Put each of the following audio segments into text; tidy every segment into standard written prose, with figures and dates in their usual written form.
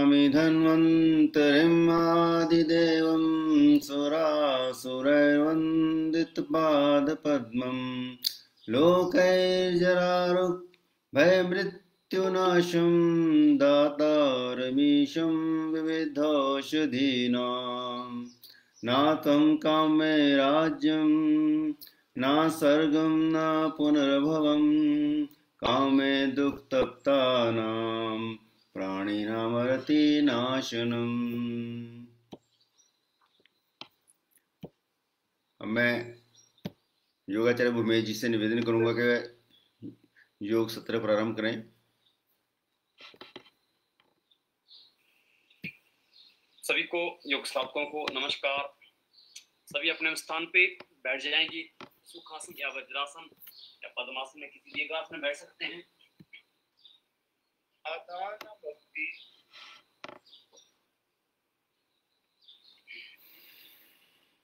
नमामि धन्वन्तरिम् आदिदेवं सुरासुरैर्वन्दितपादपद्मं लोकैर्जरारुग्भयमृत्युनाशं दातारमीशं विविधौषधीनां नातं कामे राज्यं न सर्गं न पुनर्भवं कामे दुःखतप्तानां प्राणिनामरति नाशनम। अब मैं योगाचार्य भूमेश जी से निवेदन करूंगा कि योग सत्र प्रारंभ करें। सभी को, योग साधकों को नमस्कार। सभी अपने स्थान पे बैठ जाएंगे। सुखासन या वज्रासन या पद्मासन में किसी भी आसन में बैठ सकते हैं।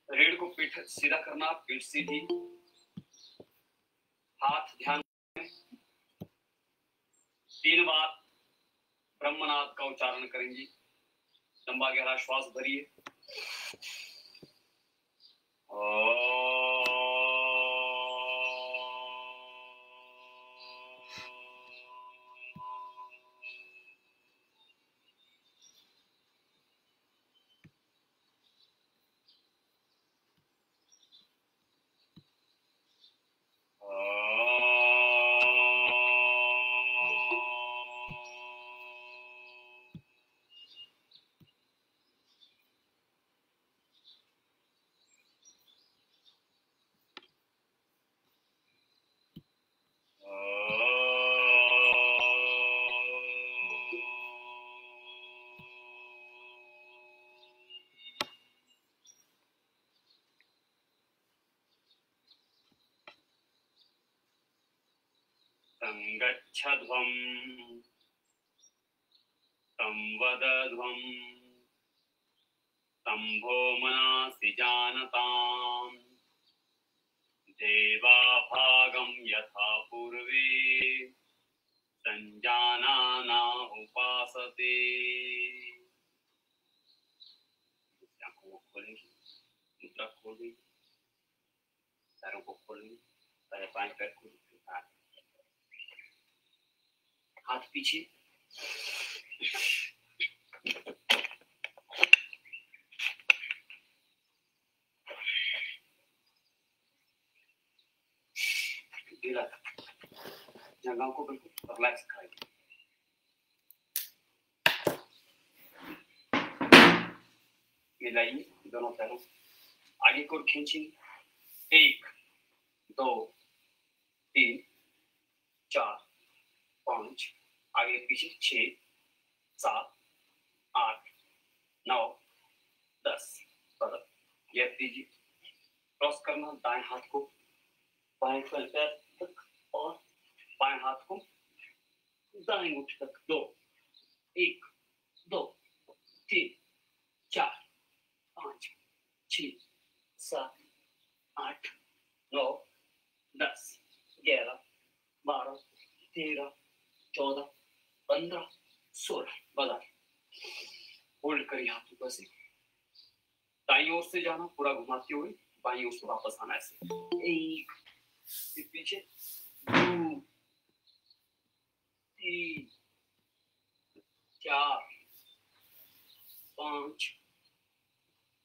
रीढ़ को पीठ सीधा करना, पीठ सीधी, हाथ ध्यान में। 3 बार ब्रह्मनाद का उच्चारण करेंगे। लंबा गहरा श्वास भरिए। गच्छध्वं तं वदध्वं तं भो मनसि जानतां देवाभागं यथा पूर्वे संजानाना उपासते। आँखों को खोलेंगे, मुद्रा खोलेंगे, पैरों को खोलेंगे, बाएं पैर को हाथ पीछे, जंघों को बिल्कुल रिलैक्स करेंगे। मिलाइए दोनों पैरों आगे को खींचिए। 1 2 3 4 5, आगे पीछे 6 7 8 9 10। बदल गैप दीजिए। क्रॉस करना दाएं हाथ को बाएं पैर तक और बाएं हाथ को दाएं मुट्ठी तक। 2 1 2 3 4 5 6 7 8 9 10 11 12 13 14 15 16। बदल होल्ड करिए हाथ ऊपर से। दाईं ओर से जाना, पूरा घुमाते हुए बाईं ओर से वापस आना। ऐसे 1 फिर पीछे 2 3 4 5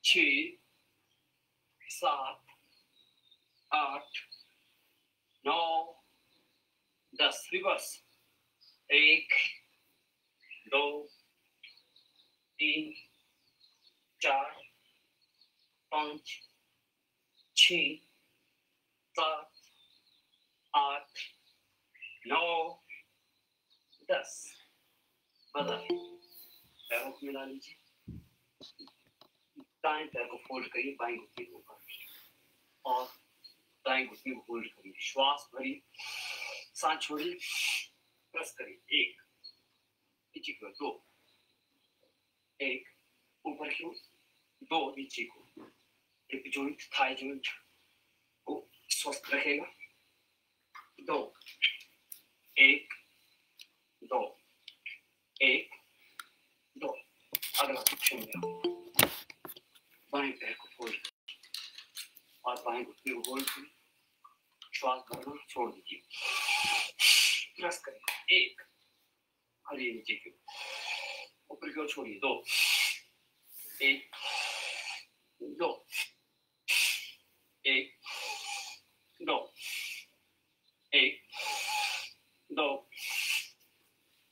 6 7 8 9 10। रिवर्स 1 2 3 4 5 6 7 8 9 10। बदल पैरों को मिला लीजिए। दाएं पैर को फोल्ड करिए, बाएं घुटने को ऊपर और दाएं घुटने को होल्ड करिए। श्वास भरिए, सांस छोड़िए, प्रेस करिए। 1 नीचे की ओर, 2 1 ऊपर की ओर, 2 नीचे को। हिप जॉइंट, थाई जॉइंट को स्वस्थ रखेगा। 2 1 2 1 2 अगला क्षण बाएं पैर को फोल्ड और बाएं घुटने को होल्ड करें, श्वास भरना छोड़ दीजिए, प्रेस करें, एक, और ये नीचे की ऊपर की ओर छोड़िए, दो, एक, दो, एक, दो, एक, दो,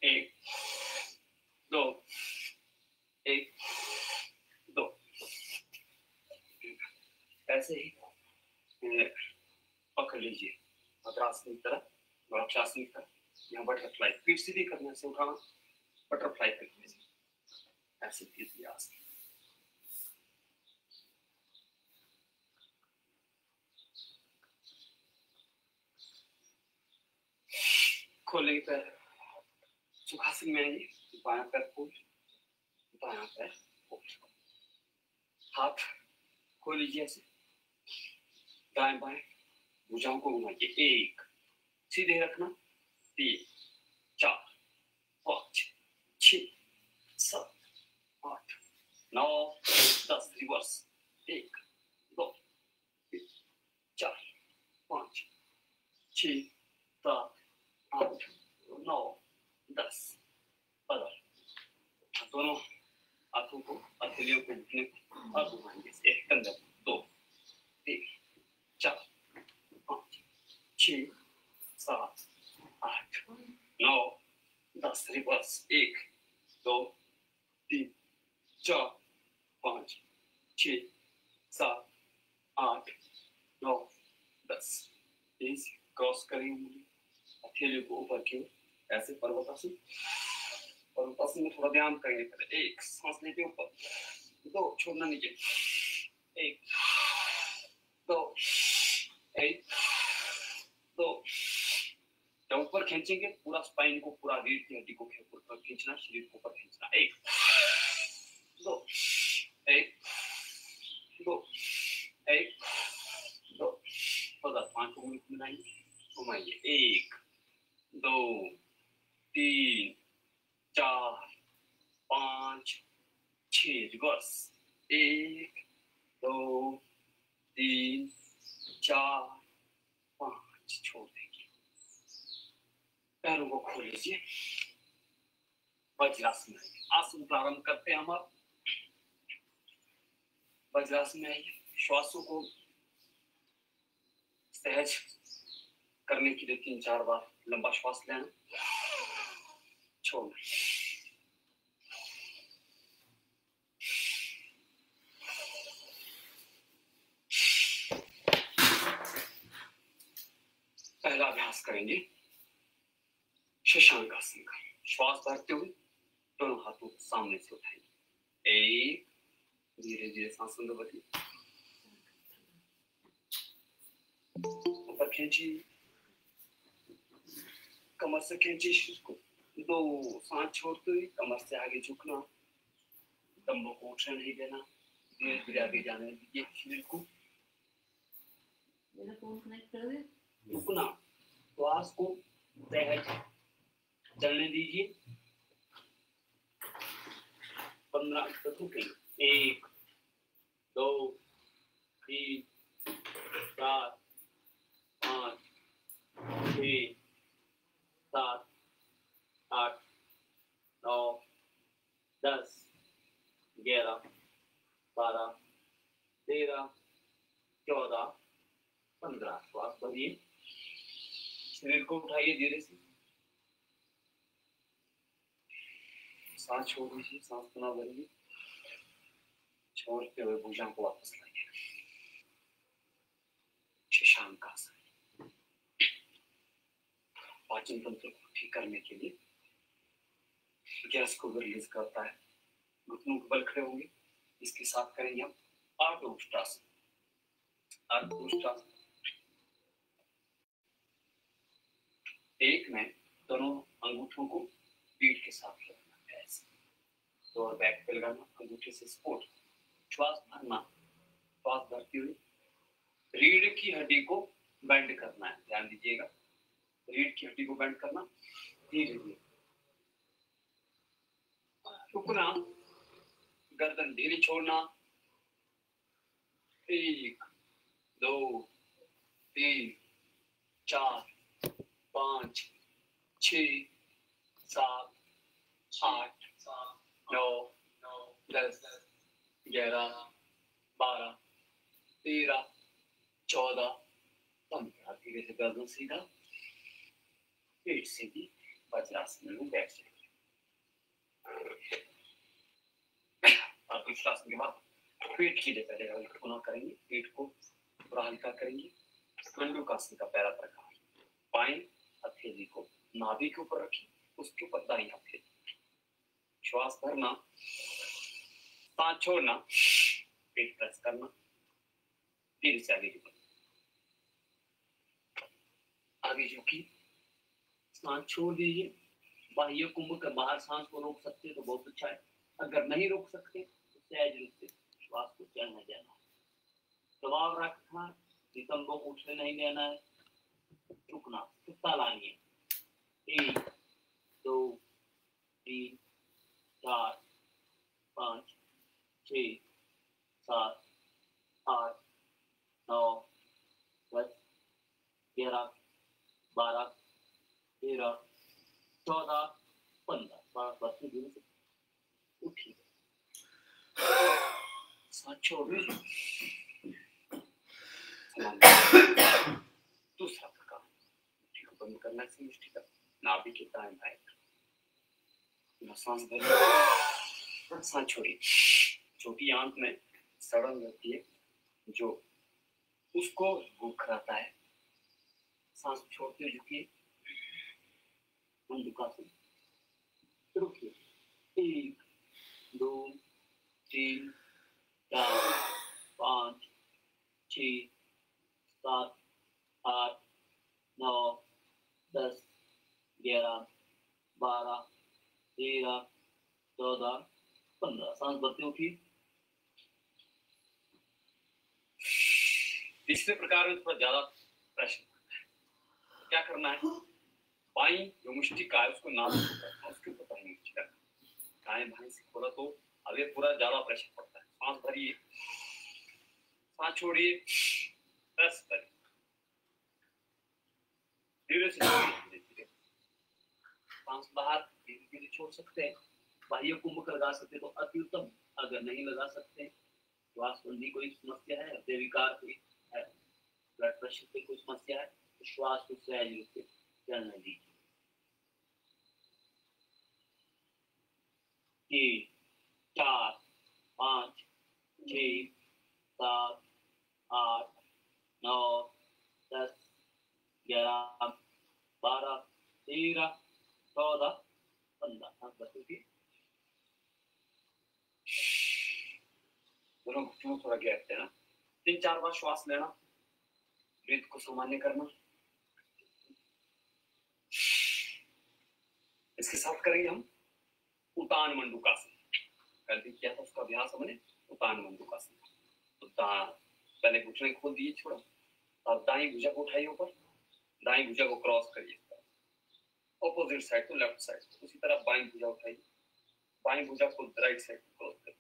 एक, दो, एक, दो। ऐसे ही पकड़ लीजिए मद्रासन की तरह, वृक्षासन की तरह, यहाँ बटरफ्लाई, पीठ सीधी करने से उठाना, बटरफ्लाई करने से ऐसे सीधी आसन। खोलेंगे पैर, सुखासन में आएंगे, बायां पैर फोल्ड, दायां पैर फोल्ड, हाथ खोल लीजिए ऐसे, दाएं बाएं भुजाओं को घुमाइए, एक, सीधे रखना, तीन, चार, पाँच, छः, सात, आठ, नौ, 10, रिवर्स, एक, दो, तीन, चार, पाँच, छः, सात, आठ, नौ, 10, बदल, दोनों हाथों को हथेलियों को घुटने और घुमाएंगे, एक, कंधे, दो, तीन, चार, पाँच, छः, सात, आठ, नौ, 10, रिवर्स, एक, दो, तीन, चार, पाँच, छः, सात, आठ, नौ, 10, क्रॉस करेंगे हथेलियों को ऊपर की ओर, ऐसे पर्वतासन। पर्वतासन में थोड़ा ध्यान करेंगे, पहले एक, सांस लेके ऊपर, दो, छोड़ना नीचे, एक, दो, एक, दो, जब ऊपर खींचेंगे पूरा स्पाइन को, पूरा रीढ़ की हड्डी को ऊपर खींचना, शरीर को ऊपर खींचना, एक, दो, एक, दो, एक, दो, 5 उंगली मिलाइए, घुमाइए, एक, दो, तीन, चार, पाँच, छः, रिवर्स, एक, दो, तीन, चार, पाँच, छोड़ देंगे, पैरों को खोल लीजिए, वज्रासन में आइए, आसन प्रारंभ करते हैं हम अब, वज्रासन में आइए, श्वासों को सहज करने के लिए 3-4 बार लंबा श्वास लेना, छोड़ना, पहला अभ्यास करेंगे शशांक आसन का, श्वास भरते हुए दोनों हाथों को सामने से उठाएंगे, एक, धीरे धीरे सांस अंदर भरिए, ऊपर खींचिए, कमर से खींचिए शरीर को, दो, सांस छोड़ते हुए कमर से आगे झुकना, कंधों को उठने नहीं देना, धीरे धीरे आगे जाने दीजिए शरीर को, रुकना, श्वास को सहज चलने दीजिए, 15 तक रुकेंगे, 1, 2, 3, 4, 5, 6, 7, 8, 9, 10, 11, 12, 13, 14, 15, श्वास भरिए, शरीर को उठाइए धीरे से, सांस छोड़ दीजिए, सांस पुनः भरिए, छोड़ते हुए भुजाओं को वापस लाइए, शशांक आसन, पाचन तंत्र को ठीक करने के लिए गैस को रिलीज करता है, घुटनों के बल खड़े होंगे, इसके साथ करेंगे हम अर्धउष्ट्रासन, अर्धउष्ट्रासन, एक में दोनों अंगूठों को पीठ के साथ रखना है, ऐसे लोअर बैक पे लगाना, अंगूठे से सपोर्ट, श्वास भरना, श्वास भरते हुए रीढ़ की हड्डी को बेंड करना है, ध्यान दीजिएगा, रीढ़ की हड्डी को बेंड करना, धीरे धीरे रुकना, गर्दन ढीली छोड़ना। 1 2 3 4 5 6 7 8 9 10 11 12 13 14 15। धीरे से गर्दन सीधा, पेट सीधी, वज्रासन में बैठ जाएंगे। और वज्रासन के बाद पेट के लिए पहले पुनः करेंगे, पेट को पूरा हल्का करेंगे। मंडूकासन का पहला प्रकार, बाएं हथेली को नाभि के ऊपर रखिए, उसके ऊपर दाईं हथेली, श्वास भरना, सांस छोड़ना, पेट प्रेस करना, धीरे से आगे झुकना। आगे झुकी, सांस छोड़ दीजिए। बाह्य कुंभ के बाहर सांस को रोक सकते तो बहुत अच्छा है, अगर नहीं रोक सकते तो सहज रूप से श्वास को चलने देना है। दबाव रखना, नितंबों को उठने नहीं देना है। रुकना, सुस्ता लानी है। 1 2 3 4 5 6 7 8 9 10 11 12 13 14 15। सांस भरते धीरे से उठिए, सांस छोड़ दीजिए। दूसरा प्रकार, मुट्ठी को बंद करना है, मुट्ठी का नाभि के दाएं बाएं। सांस भरिए, सांस छोड़िए। छोटी आंत में सड़न रहती है जो उसको भूख कराता है। सांस छोड़ते झुकिए, मंडूकासन। रुकिए, 1 2 3 4 5 6 7 8 9 10 11 12 13 14 15। सांस भरते उठिए। तीसरे प्रकार में थोड़ा ज्यादा प्रेशर क्या करना है, बाईं जो मुष्टि का है उसको नाभि को उसके ऊपर दाईं मुष्टि का, दाएं बाएं से खोला तो आगे पूरा ज्यादा प्रेशर पड़ता है। सांस भरिए, सांस छोड़िए, प्रेस करिए, धीरे से धीरे धीरे। सांस बाहर धीरे धीरे छोड़ सकते हैं, बाह्य कुंभक लगा सकते हैं तो अति उत्तम। अगर नहीं लगा सकते, श्वास बंदी कोई समस्या है, हृदय विकार कोई है, ब्लड प्रेशर की कोई समस्या है, तो श्वास को सहज रूप से चलने दीजिए। 3 4 5 6 7 8 9 10 11 12 13 14 15। सांस भरते दोनों घुटनों थोड़ा गैप देना। 3-4 बार श्वास लेना, ब्रीथ को सामान्य करना। इसके साथ करेंगे हम उतान मंडूकासन। कल भी किया था उसका अभ्यास हमने, उतान मंडूकासन। तो पहले घुटने खोल दिए छोड़ा, और दाईं भुजा को उठाइए ऊपर, दाईं भुजा को क्रॉस करिए opposite side to left side. उसी तरह बाईं भुजा उठाइए, बाईं भुजा को राइट साइड क्रॉस करिए।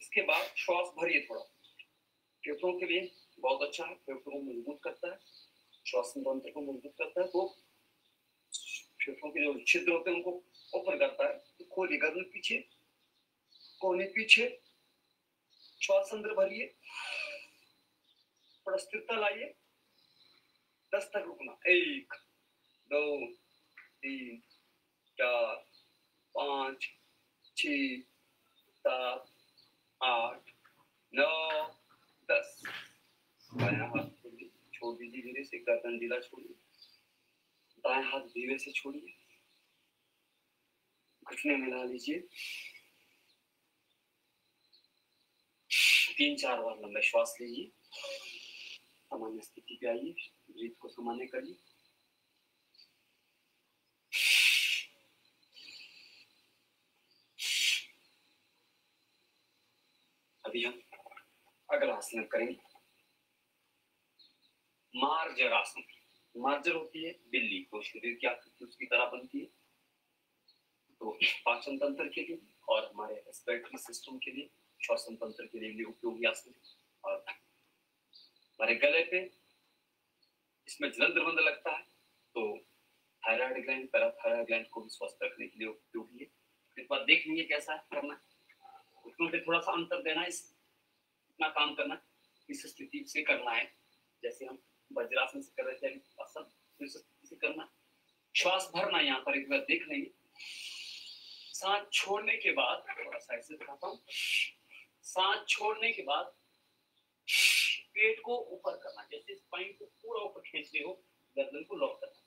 इसके बाद श्वास भरिए थोड़ा, फेफड़ों के लिए बहुत अच्छा है, फेफड़ों को मजबूत करता है, श्वसन तंत्र को मजबूत करता है। तो फेफड़ों के जो छिद्र होते हैं उनको ओपन करता है। तो खोलिए, गर्दन पीछे, कोहनी पीछे, श्वास अंदर भरिए, थोड़ा स्थिरता लाइए, 10 तक रुकना। 1 2 3 4 5 6 7 8 9 10। बायां हाथ छोड़ दीजिए, धीरे से गर्दन ढीला छोड़िए, दाएं हाथ धीरे से छोड़िए, घुटने मिला लीजिए। 3-4 बार लंबा श्वास लीजिए, सामान्य स्थिति पे आइए, ब्रीथ को सामान्य करिए। अभी हम अगला आसन करेंगे, मार्जर आसन। मार्जर होती है बिल्ली, को शरीर की आकृति उसकी तरह बनती है, तो पाचन तंत्र के लिए और हमारे रेस्पिरेटरी सिस्टम के लिए, श्वसन तंत्र के लिए उपयोगी आसन है। और हमारे गले पे इसमें जलन द्रवंद लगता है तो थायराइड ग्लैंड, पैराथायराइड ग्लैंड को भी स्वस्थ रखने के लिए उपयोगी है। एक बार देख लीजिए कैसा करना है, उसमें पे थोड़ा सा अंतर देना है, इतना काम करना इस स्थिति से करना है जैसे हम वज्रासन से कर रहे थे, आसन इस स्थिति से करना। श्वास भरना यहाँ पर एक बार देख लेंगे। सांस छोड़ने के बाद थोड़ा सा ऐसे दिखाता हूँ, सांस छोड़ने के बाद पेट को ऊपर करना, जैसे स्पाइन को पूरा ऊपर खींचते हो, गर्दन को लॉक करना।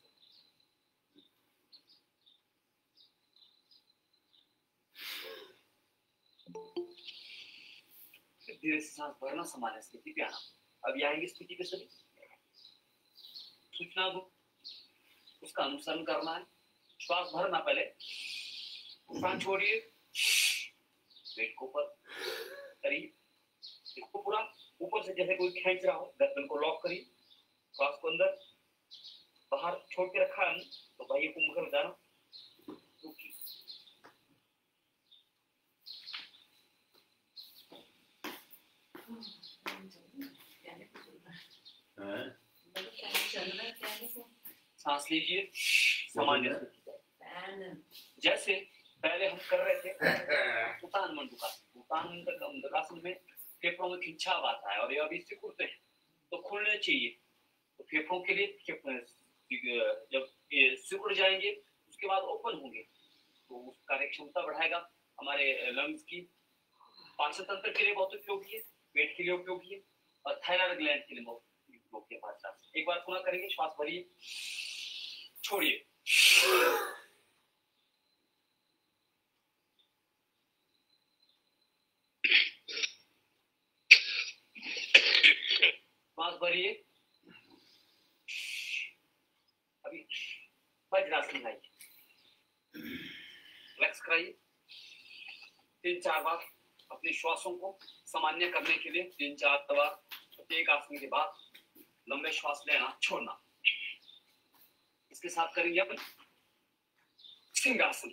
धीरे से सांस भरना, सामान्य स्थिति पे आना। अब आएंगे स्थिति पे सभी सूचना दो, उसका अनुसरण करना है। श्वास भरना, पहले सांस छोड़िए, पेट को ऊपर करिए, इसको पूरा ऊपर से जैसे कोई खींच रहा हो, गर्दन को लॉक करिए, श्वास को अंदर बाहर छोड़ के रखा है तो भाई कुंभ कर जाना। सांस लीजिए सामान्य, जैसे पहले हम कर रहे थे उतान मंडूकासन में फेफड़ों में खिंचाव आता है और ये अभी सिकुड़ते हैं तो खुलने चाहिए। तो फेफड़ों के लिए जब ये सिकुड़ जाएंगे उसके बाद ओपन होंगे तो उसका कार्यक्षमता बढ़ाएगा। हमारे लंग्स की पाचन तंत्र के लिए बहुत उपयोगी है, पेट के लिए उपयोगी है और थायराइड ग्लैंड के लिए बहुत उपयोगी है। एक बार पुनः करेंगे, श्वास भरिए, छोड़िए, श्वास भरिए। अभी वज्रासन लाइए, रिलैक्स कराइए। 3-4 बार अपने श्वासों को सामान्य करने के लिए 3-4 बार प्रत्येक आसन के बाद लंबे श्वास लेना छोड़ना। इसके साथ करेंगे अपन सिंहासन।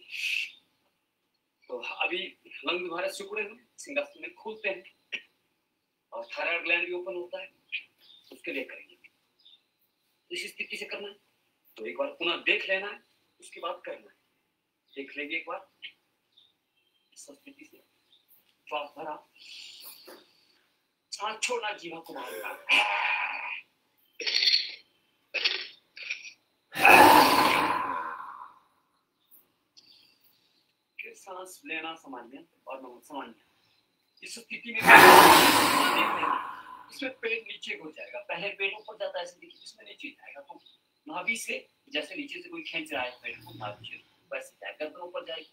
तो अभी लंग हमारे सिकुड़े हैं, सिंहासन में खुलते हैं और थायराइड ग्लैंड भी ओपन होता है, उसके लिए करेंगे। इस स्थिति से करना है तो एक बार पुनः देख लेना है, उसके बाद करना है। देख लेंगे एक बार इस स्थिति से, श्वास भरा, सांस छोड़ना, जीवा को बाहर निकालना, फिर सांस लेना सामान्य और नमन सामान्य। इस स्थिति में इसमें पेट नीचे हो जाएगा, पहले पेट ऊपर जाता है ऐसे देखिए, इसमें नीचे जाएगा तो नाभि से जैसे नीचे से कोई खींच रहा है पेट को, नाभि से वैसे जाएगा, गर्दन ऊपर जाएगी।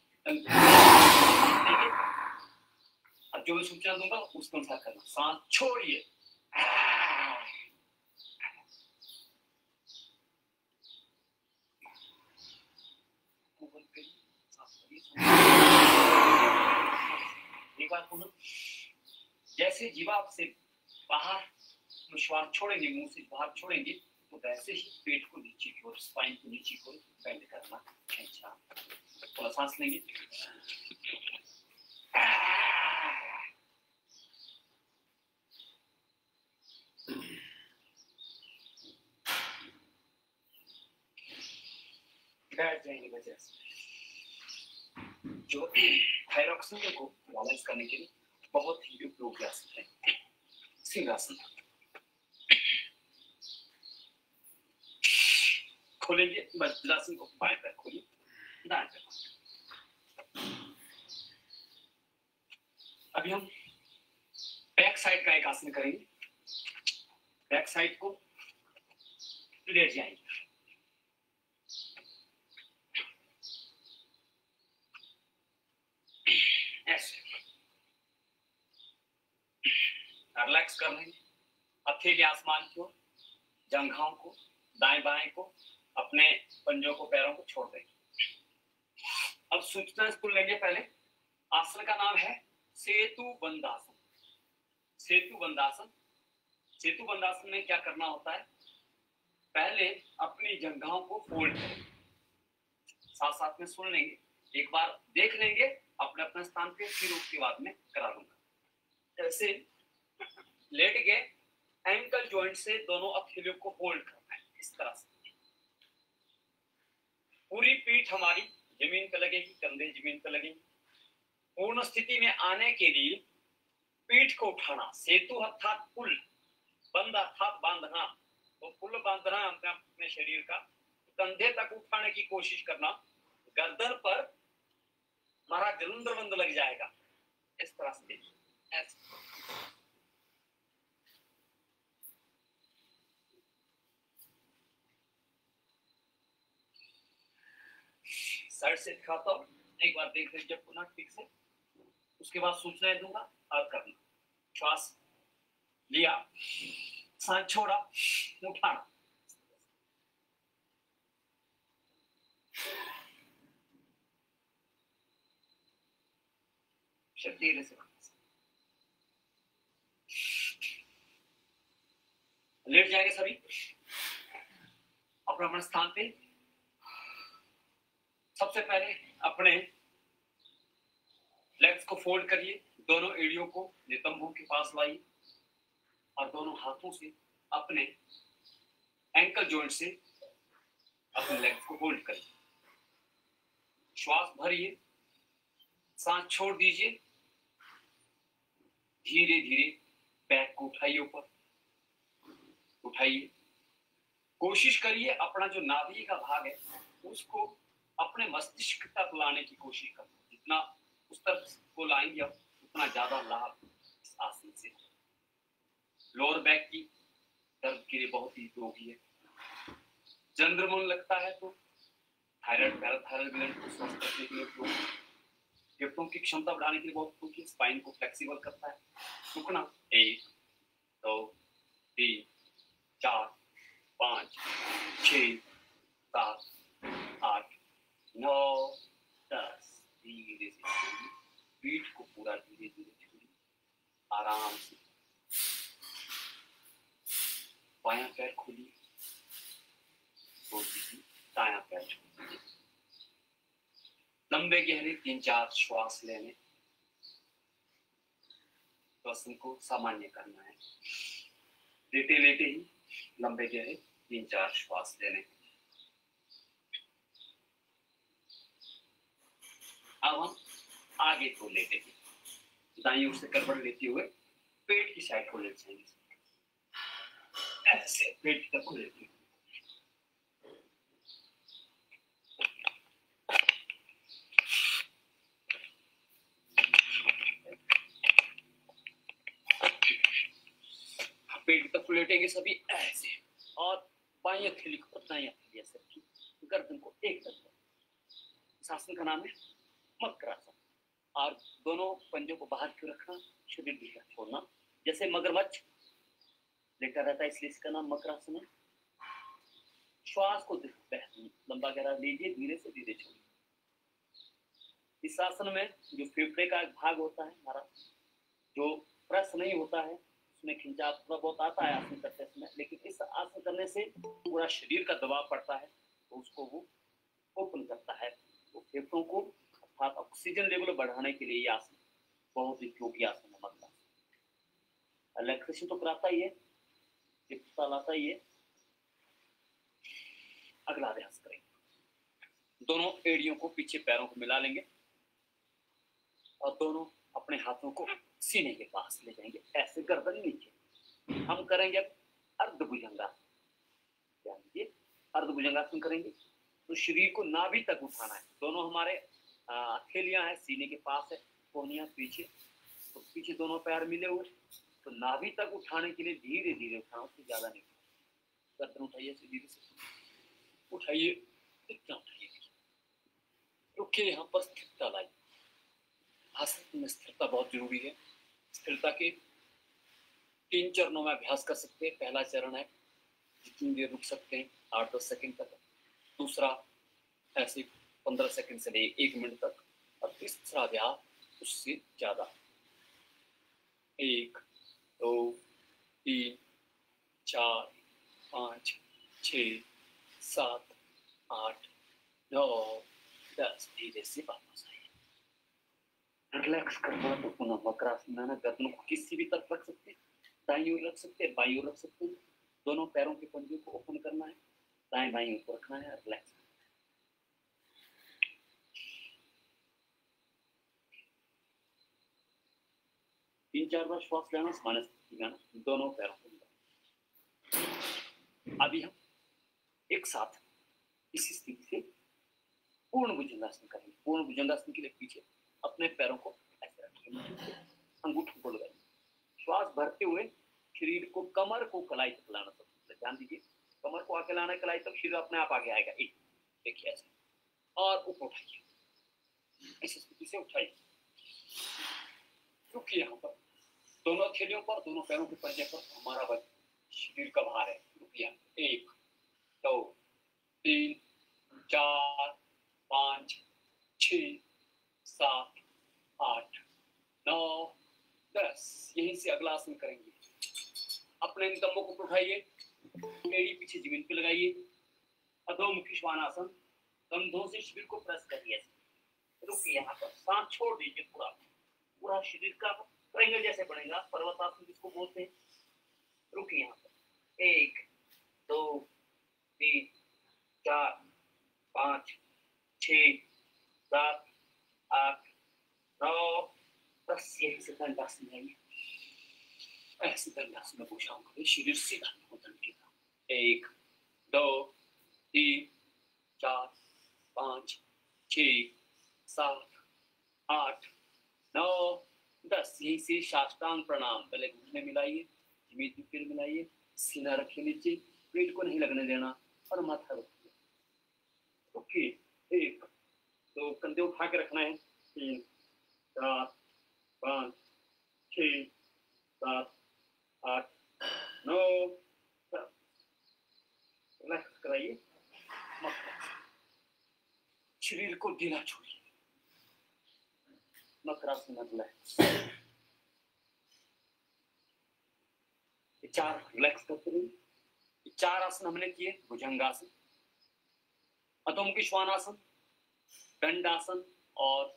अब जो मैं सूचना दूंगा उसके अनुसार करना। सांस छोड़िए, एक बार पुनः जैसे जीवा से बाहर श्वास छोड़ेंगे, मुंह से बाहर छोड़ेंगे तो वैसे ही पेट को नीचे की ओर, स्पाइन को नीचे की ओर बेंड करना, खींचना। थोड़ा सांस लेंगे, बैठ जाएंगे वजह से, जो थायरॉक्सिन को बैलेंस करने के लिए बहुत ही उपयोगी आसन है सिंहासन। खोलेंगे वज्रासन को, बाएं पैर खोलिए, दाएं पैर। अभी हम बैक साइड का एक आसन करेंगे। बैक साइड को लेट जाएंगे, ऐसे रिलैक्स कर लेंगे। हथेली आसमान की ओर, जंघाओं को, दाएं बाएं को, अपने पंजों को, पैरों को छोड़ देंगे। अब सूचना इसको लेंगे। पहले आसन का नाम है सेतु बंधासन। सेतु बंधासन, सेतु बंधासन में क्या करना होता है, पहले अपनी जंघाओं को फोल्ड करें, साथ साथ में सुन लेंगे, एक बार देख लेंगे, अपने अपने स्थान पे, फिर उसके बाद में करा लूंगा। ऐसे लेट के एंकल जॉइंट से दोनों हथेलियों को होल्ड करना है इस तरह से। पूरी पीठ हमारी जमीन पर लगेगी, कंधे जमीन पर लगेंगे। पूर्ण स्थिति में आने के लिए पीठ को उठाना, सेतु अर्थात पुल, बंद अर्थात बांधना, तो पुल बांधना अपने शरीर का, कंधे तक उठाने की कोशिश करना। गर्दन पर हमारा जलंधर बंद लग जाएगा इस तरह से, ऐसे। साइड से दिखाता हूँ, एक बार देख लीजिए पुनः ठीक से, उसके बाद सूचनाएं दूंगा और करना। श्वास लिया, सांस छोड़ा, उठाना। धीरे से लेट जाएंगे सभी अपने अपने स्थान पे। सबसे पहले अपने लेग्स को फोल्ड करिए, दोनों एड़ियों को नितंबों के पास लाइए और दोनों हाथों से अपने एंकल जॉइंट से अपने लेग्स को होल्ड करिए। श्वास भरिए, सांस छोड़ दीजिए, धीरे धीरे बैक को उठाइए, ऊपर उठाइए। कोशिश करिए अपना जो नाभि का भाग है उसको अपने मस्तिष्क तक लाने की कोशिश करें। जितना उस तरफ को लाएंगे उतना ज्यादा लाभ इस आसन से। लोअर बैक की दर्द के लिए बहुत ही उपयोगी है। चंद्रमन लगता है तो थायराइड, पैराथायराइड ग्लैंड को स्वस्थ रखने के लिए उपयोगी है। फेफड़ों की क्षमता बढ़ाने के लिए बहुत उपयोगी है। स्पाइन को फ्लेक्सिबल करता है। रुकना, 1 2 3 4 5 6 7 8 9 10। धीरे से छोड़िए, पीठ को पूरा धीरे धीरे छोड़िए, आराम से। बायां पैर खोलिए, दायां पैर छोड़िए। लंबे गहरे 3-4 श्वास लेने, श्वसन को सामान्य करना है। लेटे लेटे ही लंबे गहरे 3-4 श्वास लेने। अब हम आगे को लेते हैं, दाईं ओर से करवट लेते हुए पेट की साइड को ले जाएंगे, ऐसे पेट तक को लेते हुए। पेट तक लेटेंगे सभी ऐसे, और बाईं हथेली को दाईं हथेली ऐसे रखिए, गर्दन को एक तरफ। इस आसन का नाम है मकरासन। और दोनों पंजों को बाहर क्यों रखना, शरीर ढीला छोड़ना। जैसे मगरमच्छ लेटा रहता है इसलिए इसका नाम मकरासन है। श्वास को लंबा गहरा लीजिए, धीरे से धीरे छोड़िए। इस आसन में जो फेफड़े का एक भाग होता है हमारा, जो प्रेस नहीं होता है, उसमें खिंचाव थोड़ा बहुत आता है आसन करते समय, लेकिन इस आसन करने से पूरा शरीर का दबाव पड़ता है तो उसको वो ओपन करता है। तो फेफड़ों को अर्थात ऑक्सीजन लेवल बढ़ाने के लिए ये आसन बहुत ही उपयोगी आसन है। मकरासन रिलैक्सेशन तो कराता ही है, चिपता लाता ही है। अगला अभ्यास करेंगे, दोनों एड़ियों को पीछे पैरों को मिला लेंगे और दोनों अपने हाथों को सीने के पास ले जाएंगे, ऐसे गर्दन नीचे। हम करेंगे अर्धभुजंगासन। अर्धभुजंगासन करेंगे तो शरीर को नाभि तक उठाना है। दोनों हमारे हथेलियां हैं सीने के पास है, कोहनियां पीछे, तो पीछे दोनों पैर मिले हुए, तो नाभि तक उठाने के लिए धीरे धीरे उठाना, उससे ज्यादा नहीं। गर्दन उठाइए, धीरे से उठाइए, इतना उठाइए, रुकिए, यहाँ पर स्थिरता लाइए। आसन में स्थिरता बहुत जरूरी है। स्थिरता के 3 चरणों में अभ्यास कर सकते हैं। पहला चरण है जितनी देर रुक सकते हैं 8-10 सेकंड तक। दूसरा ऐसे 15 सेकंड से ले 1 मिनट तक, और तीसरा अभ्यास उससे ज्यादा। 1 2 3 4 5 6 7 8 9 10। धीरे से वापस आइए। रिलैक्स करना। तो पुनः वक्रासन में गर्दन को किसी भी तरफ रख सकते हैं, दाईं ओर रख सकते हैं, बाईं ओर रख सकते हैं। दोनों पैरों के पंजे को ओपन करना है, दाएं बाईं ऊपर रखना है, रिलैक्स। तीन चार बार श्वास लेना, सामान्य स्थिति में आना, दोनों पैरों को। अभी हम एक साथ इसी स्थिति से पूर्ण भुजंगासन करेंगे। पूर्ण भुजंगासन के लिए पीछे अपने पैरों को ऐसे रखिए, अंगूठों को लगाइए, श्वास भरते हुए शरीर को, कमर को कलाई तक लाना। सबसे ध्यान दीजिए, कमर को आगे लाना, कलाई तक, शरीर अपने आप आगे आएगा। एक देखिए ऐसे, और ऊपर उठाइए, इस स्थिति से उठाइए। रुकिए यहाँ पर, दोनों थैलियों पर, दोनों पैरों के पंजे पर हमारा वजन, शरीर का भार है। रुकिए, 1 2 3 4 5 6 7 8 9 10। यहीं से अगला आसन करेंगे। अपने इन कंधों को उठाइए, एड़ी पीछे जमीन पे लगाइए, अधोमुखी श्वानासन, कंधों से शरीर को प्रेस करिए। रुकिए यहाँ पर, सांस छोड़ दीजिए, पूरा पूरा शरीर का ट्रायंगल जैसे बनेगा, पर्वतासन जिसको बोलते हैं। रुकिए यहाँ पर, 1 2 3 4 5 6 7 8 9 10। यहीं से दंडासन आइए, ऐसे दंडासन में भुजाओं का शरीर सीधा दंड की तरफ। 1 2 3 4 5 6 7 8 9 10। यहीं से साष्टांग प्रणाम, पहले घुटने मिलाइए, जमीन फिर मिलाइए, सीना रखिए नीचे, पेट को नहीं लगने देना, और माथा रखिए। ओके, 1 2, कंधे उठा के रखना है, 3 4 5 6 7 8 9 10। रिलैक्स कराइए, शरीर को ढीला छोड़िए, मकरासन रिलैक्स। 4 रिलैक्स करते रहिए। 4 आसन हमने किए, भुजंगासन, अधोमुखी श्वानासन, दंडासन और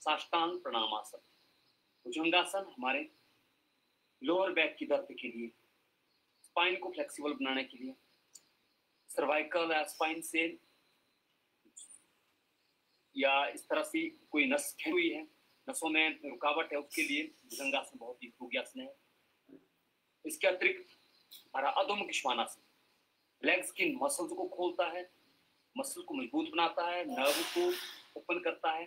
साष्टांग प्रणामासन। भुजंगासन हमारे लोअर बैक की दर्द के लिए, स्पाइन को फ्लेक्सिबल बनाने के लिए, सर्वाइकल या स्पाइन से या इस तरह से कोई नस खी हुई है, नसों में रुकावट है, उसके लिए भुजंगासन बहुत ही उपयोगी आसन है। इसके अतिरिक्त हमारा अधोमुखी श्वानासन लेग्स की मसल्स को खोलता है, मसल को मजबूत बनाता है, नर्व को ओपन करता है,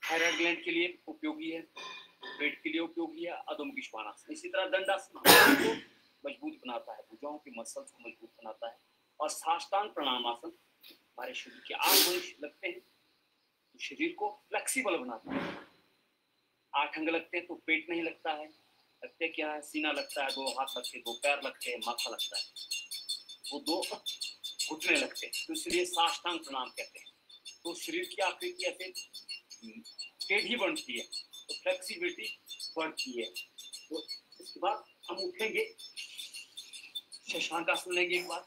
थायराइड ग्लैंड के लिए उपयोगी है, पेट के लिए उपयोगी है अधोमुखी श्वानासन। इसी तरह दंडासन को मजबूत बनाता है, भुजाओं की मसल्स को मजबूत बनाता है। और साष्टांग प्रणामासन हमारे शरीर के 8 अंग लगते हैं, तो शरीर को फ्लेक्सिबल बनाता है। 8 अंग लगते हैं तो पेट नहीं लगता है, लगते क्या है, सीना लगता है, 2 हाथ लगते हैं, 2 पैर लगते हैं, माथा लगता है, वो 2 घुटने लगते हैं, तो इसलिए साष्टांग प्रणाम कहते हैं। तो शरीर की आकृति ऐसे टेढ़ी बनती है, तो फ्लेक्सिबिलिटी बढ़ती है। तो इसके बाद हम उठेंगे, शशांक आसन लेंगे एक बार,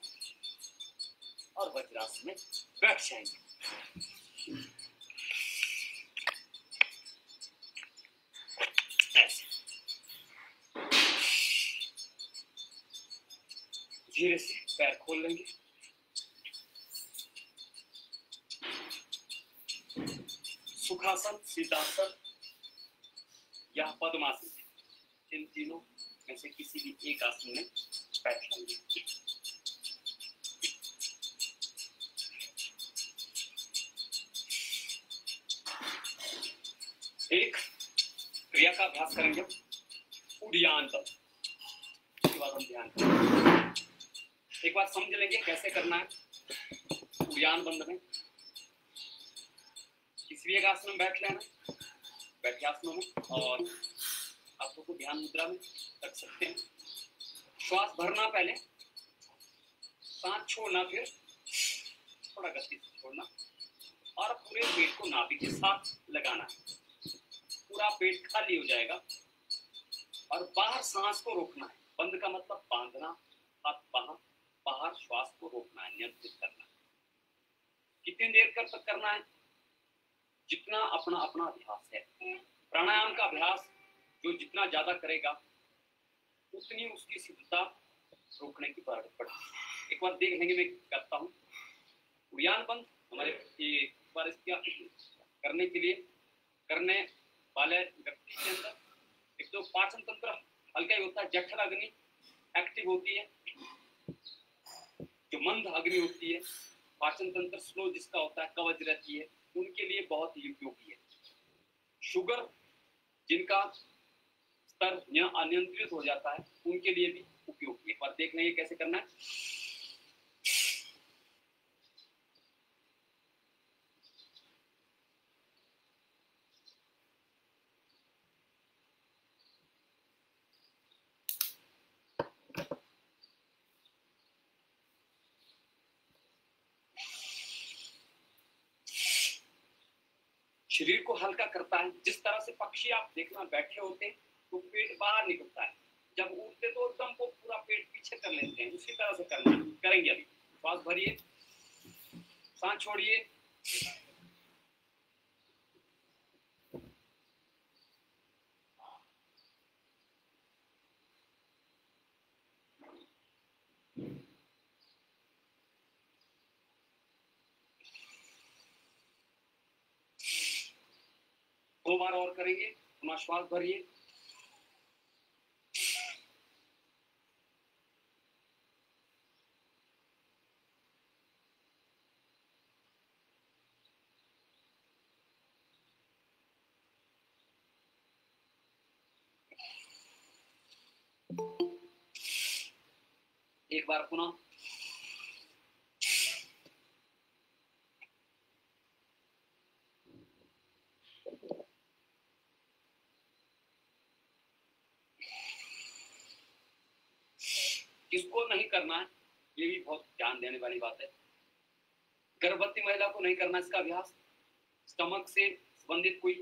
और वज्रासन में बैठ जाएंगे। ऐसे धीरे से पैर खोल लेंगे, सुखासन, सिद्धासन या पद्मासन, इन तीनों में से किसी भी एक आसन में बैठ जाएंगे। एक क्रिया का अभ्यास करेंगे, उड़ियान बंद। इसके बाद हम ध्यान करेंगे, एक बार समझ लेंगे कैसे करना है। उड़ियान बंद में किसी भी एक आसन में बैठ लेना, बैठे आसनों में, और आंखों को ध्यान मुद्रा में रख सकते हैं। श्वास भरना पहले, सांस छोड़ना, फिर थोड़ा गति से छोड़ना, और पूरे पेट को नाभि के साथ लगाना है। पूरा पेट खाली हो जाएगा, और बाहर सांस को रोकना है। बंद का मतलब बांधना, हाथ बाहर श्वास को रोकना है, नियंत्रित करना है। कितनी देर तक करना है? जितना अपना अपना अभ्यास है। प्राणायाम का अभ्यास जो जितना ज्यादा करेगा उतनी उसकी सिद्धता रोकने की पड़ती। एक बार देख लेंगे, मैं करता हूँ। उड़ियान बंद हमारे एक बार इसका करने के लिए करने वाले व्यक्ति के अंदर एक तो पाचन तंत्र हल्का ही होता है, जठर अग्नि एक्टिव होती है, जो मंद अग्नि होती है, पाचन तंत्र स्लो जिसका होता है, कवच रहती है, उनके लिए बहुत ही उपयोगी है। शुगर जिनका स्तर अनियंत्रित हो जाता है उनके लिए भी उपयोगी है। एक बार देख लेंगे कैसे करना है। शरीर को हल्का करता है। जिस तरह से पक्षी आप देखना बैठे होते तो पेट बाहर निकलता है, जब उठते तो एकदम को पूरा पेट पीछे कर लेते हैं, उसी तरह से करना करेंगे। अभी श्वास भरिए, सांस छोड़िए, दो बार और करेंगे। अपना श्वास भरिए, एक बार पुनः किसको नहीं करना है, ये भी बहुत ध्यान देने वाली बात है। गर्भवती महिला को नहीं करना इसका अभ्यास। स्टमक से संबंधित कोई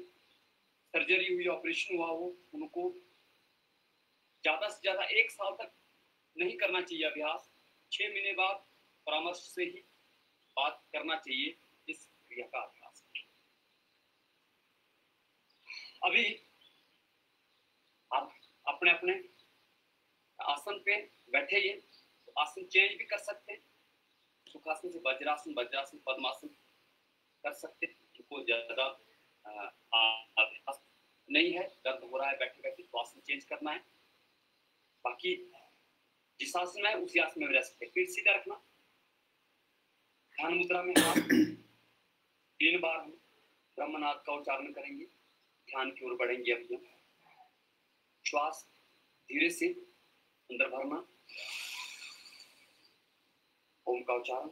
सर्जरी हुई, ऑपरेशन हुआ हो, उनको ज्यादा से ज्यादा 1 साल तक नहीं करना चाहिए अभ्यास। 6 महीने बाद परामर्श से ही बात करना चाहिए इस क्रिया का अभ्यास। अभी आप अपने अपने आसन पे बैठे ही, तो आसन चेंज भी कर सकते हैं। सुखासन से वज्रासन, वज्रासन पद्मासन कर सकते हैं। जिनको ज्यादा अभ्यास नहीं है, दर्द हो रहा है बैठे बैठे, तो आसन चेंज करना है। बाकी जिस आसन में है उसी आसन में रह सकते हैं। पीठ सीधा रखना, ध्यान मुद्रा में हाथ 3 बार हम ब्रह्मनाद का उच्चारण करेंगे, ध्यान की ओर बढ़ेंगे। अभी हम श्वास धीरे से अंदर भरना, ओम का उच्चारण,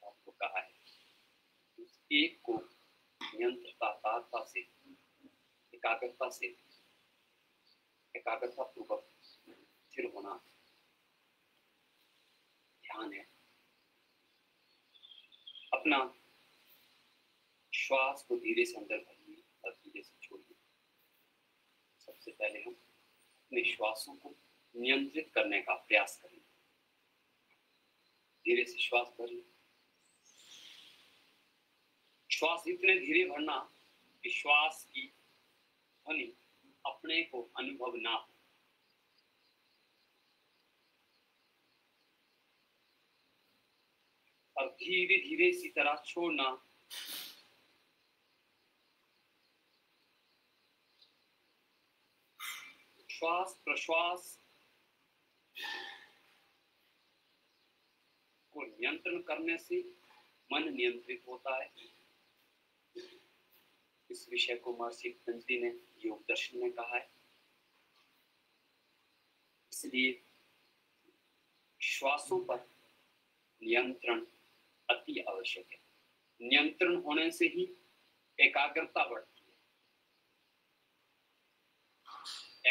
आपको कहा है उस एक को नियंत्रता से, एकाग्रता पूर्वक स्थिर होना ध्यान है। अपना श्वास को धीरे से अंदर भरिए और धीरे से छोड़िए। सबसे पहले हम अपने श्वासों को नियंत्रित करने का प्रयास करें। धीरे से श्वास भरिए। श्वास इतने धीरे भरना कि श्वास की ध्वनि अपने को अनुभव ना हो। और धीरे धीरे इसी तरह छोड़ना। श्वास प्रश्वास को नियंत्रण करने से मन नियंत्रित होता है। इस विषय को महर्षि पतंजलि ने योग दर्शन में कहा है। इसलिए श्वासों पर नियंत्रण अति आवश्यक है। नियंत्रण होने से ही एकाग्रता बढ़ती है।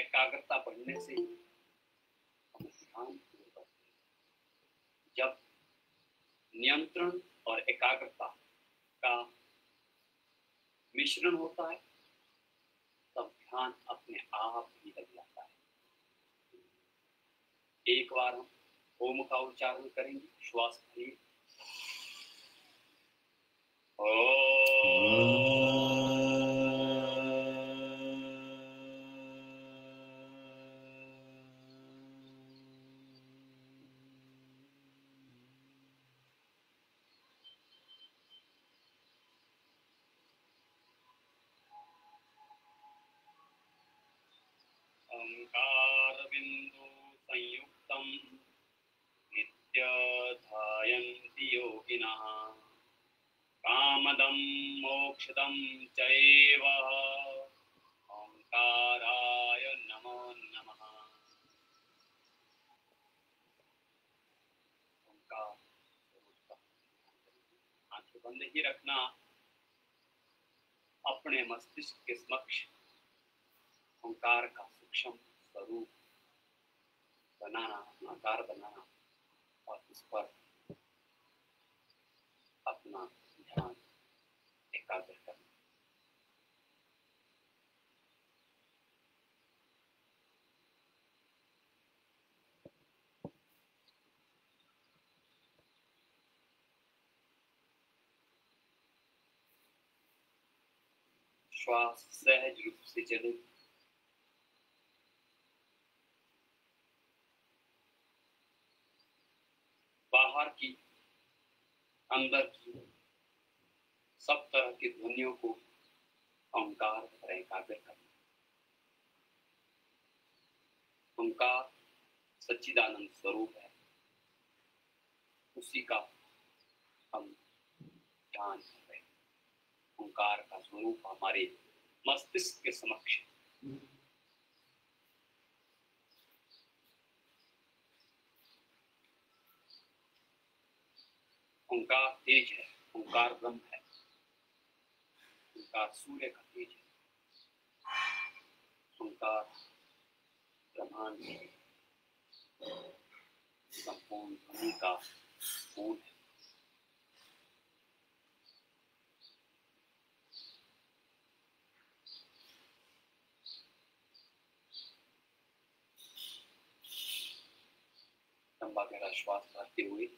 एकाग्रता बढ़ने से ही हम ध्यान पूर्वक करते हैं। जब नियंत्रण और एकाग्रता का मिश्रण होता है तब ध्यान अपने आप ही लग जाता है। एक बार हम ओम का उच्चारण करेंगे। श्वास भरिए। ओंकार बिंदु संयुक्तम नित्य ध्यायन्ति योगिनः कामदं मोक्षदं चैव ओंकाराय नमो नमः। ओंकार स्वरूप का आंखें बंद ही रखना। अपने मस्तिष्क के समक्ष ओंकार का सूक्ष्म स्वरूप बनाना, आकार बनाना और उस पर अपना ध्यान एकाग्र करना। श्वास सहज रूप से चले। बाहर की अंदर की सब तरह की ध्वनियों को ओंकार पर एकाग्र करना। ओंकार सच्चिदानंद स्वरूप है। उसी का हम ध्यान कर रहे हैं। ओंकार का स्वरूप हमारे मस्तिष्क के समक्ष ओंकार तेज है। ओंकार ब्रह्म है। ओंकार सूर्य का तेज है। ओंकार ब्रह्मांड है। संपूर्ण ध्वनि का मूल है। लंबा गहरा श्वास भरते हुए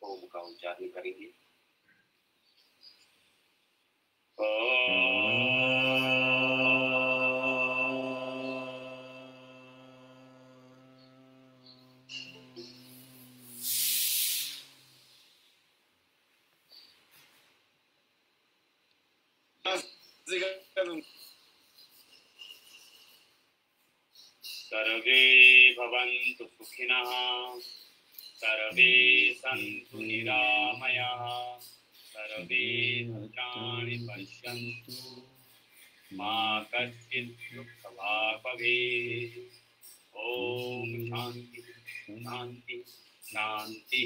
ओम का उच्चारण करेंगे। सर्वे भवन्तु सुखिनः सर्वे सन्तु निरामयाः सर्वे भद्राणि पश्यन्तु मा कश्चित् दुःखभाग् भवेत्। ओम शांति शांति शांति।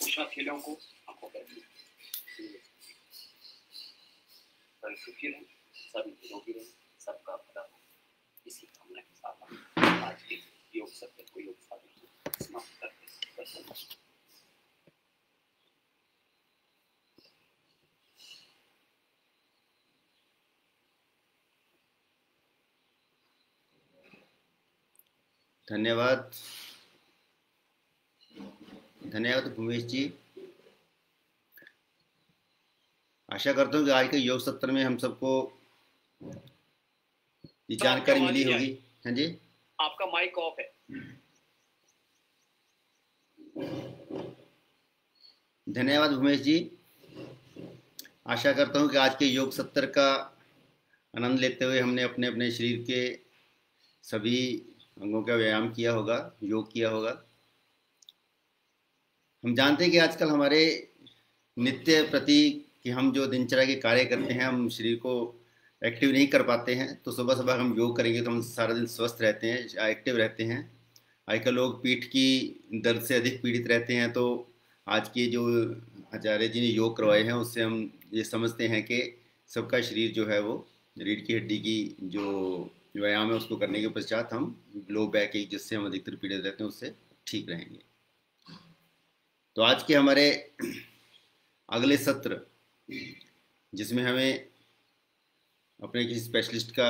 उष्ण खिलों को आंखों पर सभी सुखी रहें, सभी निरोगी रहें, सबका भला हो। इसी कामना के साथ आज के योग सत्य को योग साधना समाप्त करते हैं। धन्यवाद। धन्यवाद भूमेश जी। आशा करता हूँ कि आज के योग सत्र में हम सबको ये जानकारी मिली होगी। हाँ जी, आपका माइक ऑफ है। धन्यवाद भूमेश जी। आशा करता हूँ कि आज के योग सत्र का आनंद लेते हुए हमने अपने अपने शरीर के सभी अंगों का व्यायाम किया होगा, योग किया होगा। हम जानते हैं कि आजकल हमारे नित्य प्रति कि हम जो दिनचर्या के कार्य करते हैं, हम शरीर को एक्टिव नहीं कर पाते हैं। तो सुबह सुबह हम योग करेंगे तो हम सारा दिन स्वस्थ रहते हैं, एक्टिव रहते हैं। आजकल लोग पीठ की दर्द से अधिक पीड़ित रहते हैं। तो आज के जो आचार्य जी ने योग करवाए हैं उससे हम ये समझते हैं कि सबका शरीर जो है वो रीढ़ की हड्डी की जो व्यायाम है उसको करने के पश्चात हम लो बैक एक जिससे हम अधिकतर पीड़ित रहते हैं उससे ठीक रहेंगे। तो आज के हमारे अगले सत्र जिसमें हमें अपने किसी स्पेशलिस्ट का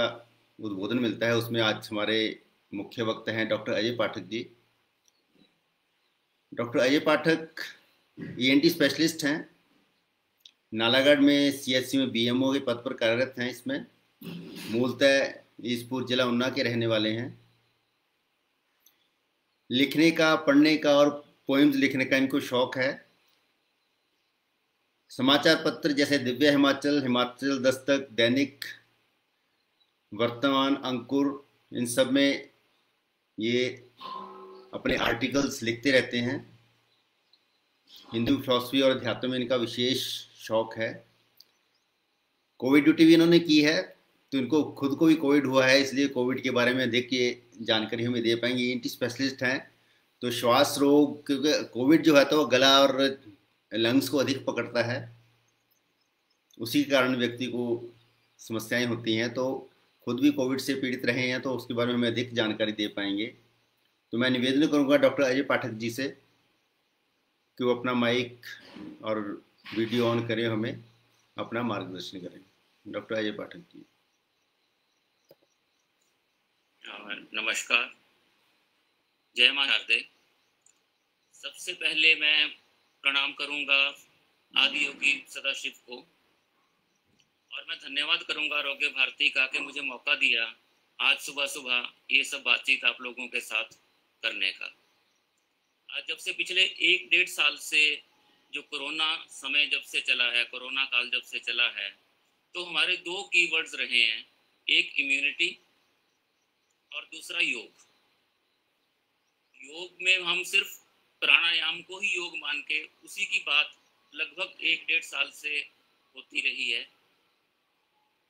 उद्बोधन मिलता है, उसमें आज हमारे मुख्य वक्ता हैं डॉक्टर अजय पाठक जी। डॉक्टर अजय पाठक ईएनटी स्पेशलिस्ट हैं, नालागढ़ में सीएचसी में बीएमओ के पद पर कार्यरत हैं। इसमें मूलतः ईसपुर जिला उन्ना के रहने वाले हैं। लिखने का, पढ़ने का और पोइम्स लिखने का इनको शौक है। समाचार पत्र जैसे दिव्य हिमाचल, हिमाचल दस्तक, दैनिक वर्तमान, अंकुर, इन सब में ये अपने आर्टिकल्स लिखते रहते हैं। हिंदू फिलॉसफी और अध्यात्म में इनका विशेष शौक है। कोविड ड्यूटी भी इन्होंने की है, तो इनको खुद को भी कोविड हुआ है, इसलिए कोविड के बारे में अधिक ये जानकारी हमें दे पाएंगे। ईएनटी स्पेशलिस्ट हैं, तो श्वास रोग, क्योंकि कोविड जो है तो वो गला और लंग्स को अधिक पकड़ता है, उसी के कारण व्यक्ति को समस्याएं होती हैं। तो खुद भी कोविड से पीड़ित रहे हैं, तो उसके बारे में हमें अधिक जानकारी दे पाएंगे। तो मैं निवेदन करूंगा डॉक्टर अजय पाठक जी से कि वो अपना माइक और वीडियो ऑन करें, हमें अपना मार्गदर्शन करें। डॉक्टर अजय पाठक जी। नमस्कार, जय मां शारदे। सबसे पहले मैं प्रणाम करूंगा आदि योगी सदाशिव को, और मैं धन्यवाद करूंगा आरोग्य भारती का कि मुझे मौका दिया आज सुबह सुबह ये सब बातचीत आप लोगों के साथ करने का। आज जब से पिछले 1-1.5 साल से जो कोरोना समय जब से चला है, कोरोना काल जब से चला है, तो हमारे 2 कीवर्ड्स रहे हैं, एक इम्यूनिटी और दूसरा योग। योग में हम सिर्फ प्राणायाम को ही योग मान के उसी की बात लगभग 1-1.5 साल से होती रही है,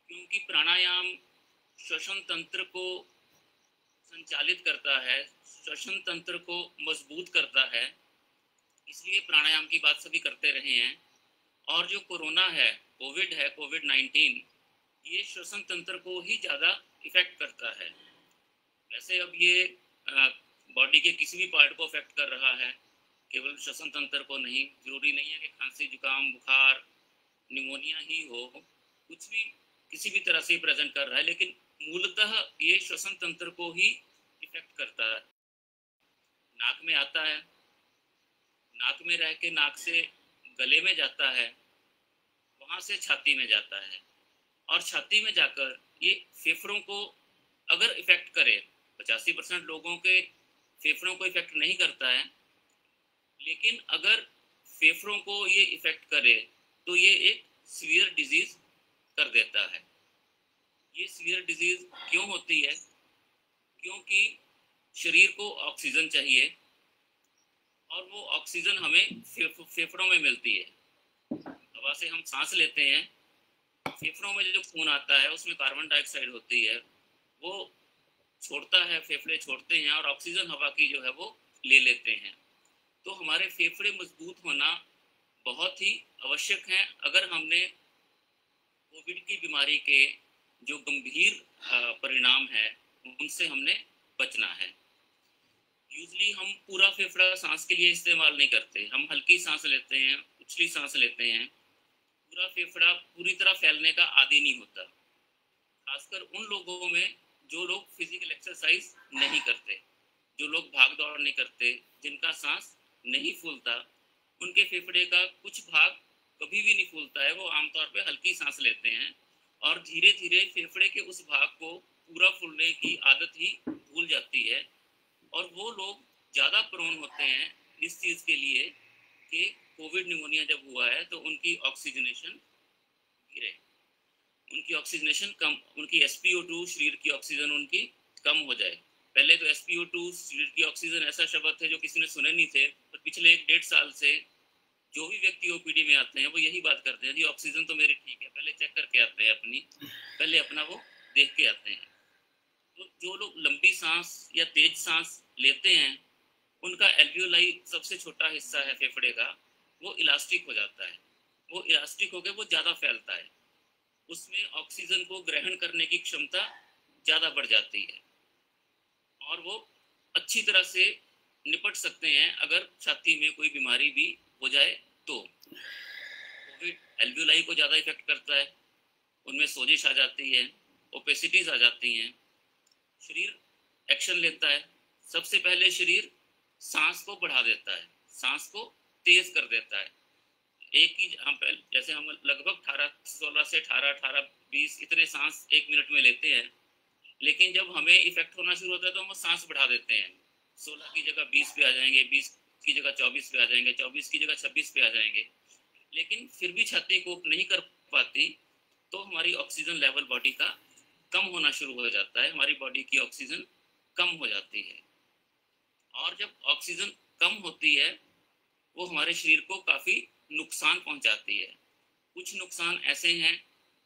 क्योंकि प्राणायाम श्वसन तंत्र को संचालित करता है, श्वसन तंत्र को मजबूत करता है, इसलिए प्राणायाम की बात सभी करते रहे हैं। और जो कोरोना है, कोविड-19, ये श्वसन तंत्र को ही ज़्यादा इफेक्ट करता है। वैसे अब ये बॉडी के किसी भी पार्ट को इफेक्ट कर रहा है, केवल श्वसन तंत्र को नहीं। जरूरी नहीं है कि खांसी, जुकाम, बुखार, निमोनिया ही हो, कुछ भी किसी भी तरह से प्रेजेंट कर रहा है, लेकिन मूलतः ये श्वसन तंत्र को ही इफेक्ट करता है। नाक में आता है, नाक में रह के नाक से गले में जाता है, वहाँ से छाती में जाता है, और छाती में जाकर ये फेफड़ों को अगर इफेक्ट करे, 85% लोगों के फेफड़ों को इफेक्ट नहीं करता है, लेकिन अगर फेफड़ों को ये इफेक्ट करे तो ये एक सीवियर डिजीज कर देता है। ये सीवियर डिजीज क्यों होती है? क्योंकि शरीर को ऑक्सीजन चाहिए, और वो ऑक्सीजन हमें फेफड़ों में मिलती है। हवा से हम सांस लेते हैं, फेफड़ों में जो खून आता है उसमें कार्बन डाइऑक्साइड होती है, वो छोड़ता है, फेफड़े छोड़ते हैं, और ऑक्सीजन हवा की जो है वो ले लेते हैं। तो हमारे फेफड़े मजबूत होना बहुत ही आवश्यक है अगर हमने कोविड की बीमारी के जो गंभीर परिणाम है उनसे हमने बचना है। यूजली हम पूरा फेफड़ा सांस के लिए इस्तेमाल नहीं करते, हम हल्की सांस लेते हैं, उछली सांस लेते हैं। पूरा फेफड़ा पूरी तरह फैलने का आदी नहीं होता, खासकर उन लोगों में जो लोग फिजिकल एक्सरसाइज नहीं करते, जो लोग भाग दौड़ नहीं करते, जिनका सांस नहीं फूलता, उनके फेफड़े का कुछ भाग कभी भी नहीं फूलता है। वो आमतौर पे हल्की सांस लेते हैं और धीरे धीरे फेफड़े के उस भाग को पूरा फूलने की आदत ही भूल जाती है, और वो लोग ज़्यादा प्रोन होते हैं इस चीज़ के लिए कि कोविड निमोनिया जब हुआ है तो उनकी ऑक्सीजनेशन गिरे। उनकी ऑक्सीजनेशन कम, उनकी SpO2 शरीर की ऑक्सीजन उनकी कम हो जाए। पहले तो SpO2 शरीर की ऑक्सीजन ऐसा शब्द थे जो किसी ने सुने नहीं थे, पर पिछले 1-1.5 साल से जो भी व्यक्ति OPD में आते हैं वो यही बात करते हैं, जी ऑक्सीजन तो मेरी ठीक है, पहले चेक करके आते हैं अपनी, पहले अपना वो देख के आते हैं। तो जो लोग लंबी सांस या तेज सांस लेते हैं उनका एल्वियोलाई सबसे छोटा हिस्सा है फेफड़े का, वो इलास्टिक हो जाता है, वो इलास्टिक होकर वो ज़्यादा फैलता है, उसमें ऑक्सीजन को ग्रहण करने की क्षमता ज़्यादा बढ़ जाती है और वो अच्छी तरह से निपट सकते हैं अगर छाती में कोई बीमारी भी हो जाए तो। कोविड एल्वियोलाई को ज़्यादा इफेक्ट करता है, उनमें सोजिश आ जाती है, ओपेसिटीज आ जाती हैं, शरीर एक्शन लेता है। सबसे पहले शरीर सांस को बढ़ा देता है, सांस को तेज कर देता है। एक ही हम जैसे हम लगभग 16 से 18-20 इतने सांस 1 मिनट में लेते हैं, लेकिन जब हमें इफेक्ट होना शुरू होता है तो हम सांस बढ़ा देते हैं, 16 की जगह 20 पे आ जाएंगे, 20 की जगह 24 पे आ जाएंगे, 24 की जगह 26 पे आ जाएंगे, लेकिन फिर भी छाती कोप नहीं कर पाती तो हमारी ऑक्सीजन लेवल बॉडी का कम होना शुरू हो जाता है, हमारी बॉडी की ऑक्सीजन कम हो जाती है। और जब ऑक्सीजन कम होती है वो हमारे शरीर को काफ़ी नुकसान पहुंचाती है। कुछ नुकसान ऐसे हैं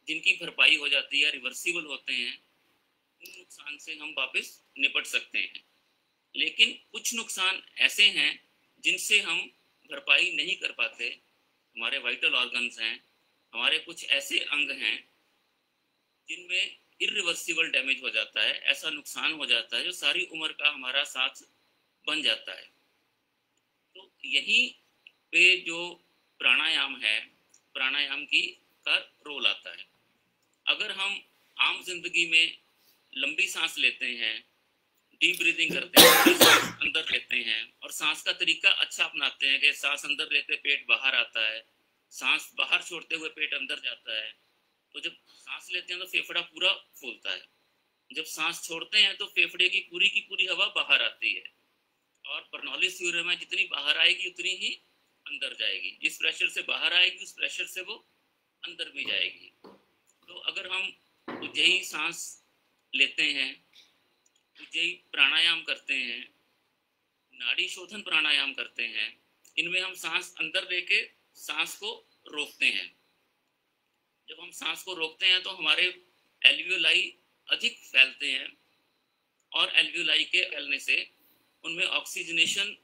जिनकी भरपाई हो जाती है, रिवर्सिबल होते हैं, उन नुकसान से हम वापस निपट सकते हैं। लेकिन कुछ नुकसान ऐसे हैं जिनसे हम भरपाई नहीं कर पाते। हमारे वाइटल ऑर्गन्स हैं, हमारे कुछ ऐसे अंग हैं जिनमें इरिवर्सिबल डैमेज हो जाता है, ऐसा नुकसान हो जाता है जो सारी उम्र का हमारा साथ बन जाता है। तो यही पे जो प्राणायाम है, प्राणायाम की का रोल आता है। अगर हम आम जिंदगी में लंबी सांस लेते हैं, डीप ब्रीदिंग करते हैं, सांस अंदर लेते हैं और सांस का तरीका अच्छा अपनाते हैं कि सांस अंदर लेते पेट बाहर आता है, सांस बाहर छोड़ते हुए पेट अंदर जाता है, तो जब सांस लेते हैं तो फेफड़ा पूरा फूलता है, जब सांस छोड़ते हैं तो फेफड़े की पूरी हवा बाहर आती है और बर्नौली थ्योरम में जितनी बाहर आएगी उतनी ही अंदर जाएगी, जिस प्रेशर से बाहर आएगी उस प्रेशर से वो अंदर भी जाएगी। तो अगर हम उज्जयी सांस लेते हैं, उज्जयी प्राणायाम करते हैं, नाड़ी शोधन प्राणायाम करते हैं, इनमें हम सांस अंदर लेके सांस को रोकते हैं। जब हम सांस को रोकते हैं तो हमारे एल्वियोलाई अधिक फैलते हैं और एल्वियोलाई के फैलने से उनमें ऑक्सीजनेशन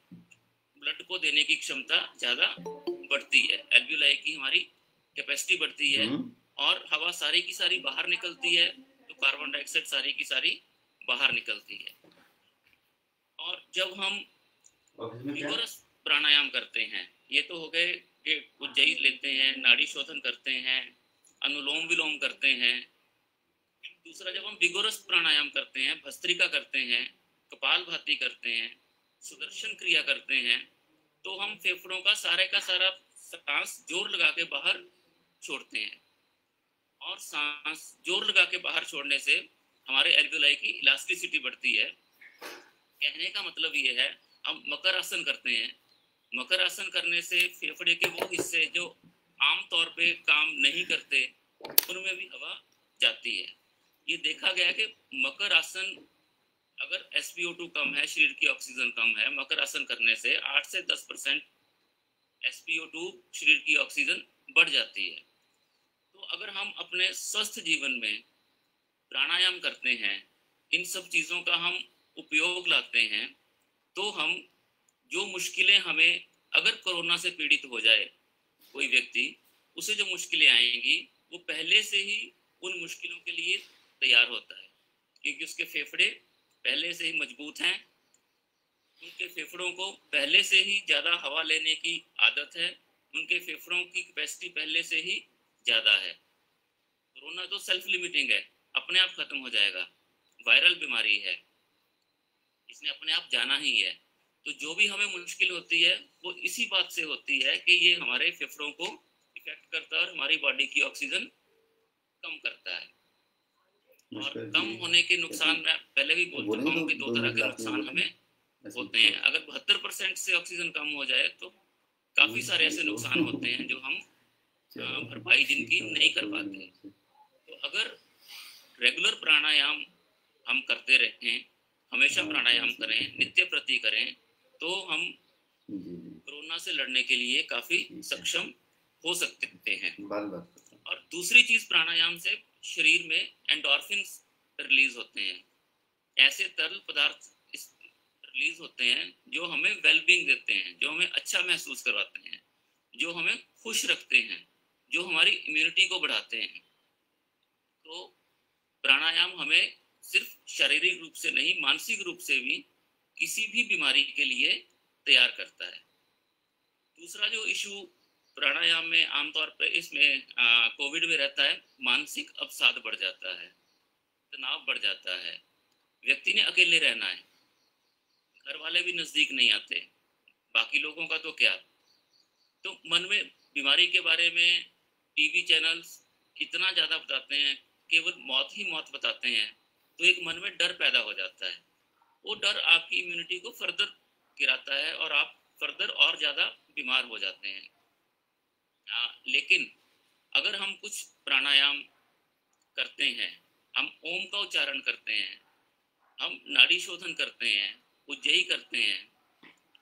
ब्लड को देने की क्षमता ज़्यादा बढ़ती है, एल्वियोलाई की हमारी कैपेसिटी बढ़ती है और हवा सारी की सारी बाहर निकलती है, तो कार्बन डाइऑक्साइड सारी की सारी बाहर निकलती है। और जब हम विगोरस प्राणायाम करते हैं, ये तो हो गए कि उज्जयी लेते हैं, नाड़ी शोधन करते हैं, अनुलोम विलोम करते हैं। दूसरा, जब हम विगोरस प्राणायाम करते हैं, भस्त्रिका करते हैं, कपालभाति करते हैं, सुदर्शन क्रिया करते हैं, तो हम फेफड़ों का सारा सांस जोर लगा के बाहर छोड़ते हैं और सांस जोर लगा के बाहर छोड़ने से हमारे एल्वियोलाई की इलास्टिसिटी बढ़ती है। कहने का मतलब ये है, हम मकर आसन करते हैं, मकर आसन करने से फेफड़े के वो हिस्से जो आमतौर पे काम नहीं करते उनमें भी हवा जाती है। ये देखा गया कि मकर आसन अगर SpO2 कम है, शरीर की ऑक्सीजन कम है, मकर आसन करने से 8 से 10% SpO2 शरीर की ऑक्सीजन बढ़ जाती है। तो अगर हम अपने स्वस्थ जीवन में प्राणायाम करते हैं, इन सब चीज़ों का हम उपयोग लाते हैं, तो हम जो मुश्किलें हमें, अगर कोरोना से पीड़ित हो जाए कोई व्यक्ति, उसे जो मुश्किलें आएंगी वो पहले से ही उन मुश्किलों के लिए तैयार होता है, क्योंकि उसके फेफड़े पहले से ही मजबूत हैं, उनके फेफड़ों को पहले से ही ज़्यादा हवा लेने की आदत है, उनके फेफड़ों की कैपेसिटी पहले से ही ज़्यादा है। कोरोना तो सेल्फ लिमिटिंग है, अपने आप खत्म हो जाएगा, वायरल बीमारी है, इसने अपने आप जाना ही है। तो जो भी हमें मुश्किल होती है वो इसी बात से होती है कि ये हमारे फेफड़ों को इफेक्ट करता है और हमारी बॉडी की ऑक्सीजन कम करता है। और कम होने के नुकसान मैं पहले भी बोल चुका हूँ कि 2 तरह के नुकसान हमें होते हैं। अगर 72% से ऑक्सीजन कम हो जाए तो काफी सारे ऐसे नुकसान होते हैं जो हम भरपाई जिनकी नहीं कर पाते। तो अगर रेगुलर प्राणायाम हम करते रहें, हमेशा प्राणायाम करें, नित्य प्रति करें, तो हम कोरोना से लड़ने के लिए काफी सक्षम हो सकते हैं। और दूसरी चीज, प्राणायाम से शरीर में एंडोर्फिन्स रिलीज होते हैं। ऐसे तरल पदार्थ रिलीज होते हैं जो हमें वेलबींग देते हैं, जो हमें अच्छा महसूस करवाते हैं, जो हमें खुश रखते हैं, जो हमारी इम्यूनिटी को बढ़ाते हैं। तो प्राणायाम हमें सिर्फ शारीरिक रूप से नहीं, मानसिक रूप से भी किसी भी बीमारी के लिए तैयार करता है। दूसरा जो इशू प्राणायाम में आमतौर पर इसमें कोविड में रहता है, मानसिक अवसाद बढ़ जाता है, तनाव बढ़ जाता है, व्यक्ति ने अकेले रहना है, घर वाले भी नजदीक नहीं आते, बाकी लोगों का तो क्या। तो मन में बीमारी के बारे में टीवी चैनल्स इतना ज्यादा बताते हैं, केवल मौत ही मौत बताते हैं, तो एक मन में डर पैदा हो जाता है। वो डर आपकी इम्यूनिटी को फर्दर गिराता है और आप फर्दर और ज्यादा बीमार हो जाते हैं। लेकिन अगर हम कुछ प्राणायाम करते हैं, हम ओम का उच्चारण करते हैं, हम नाड़ी शोधन करते हैं, उज्जयी करते हैं,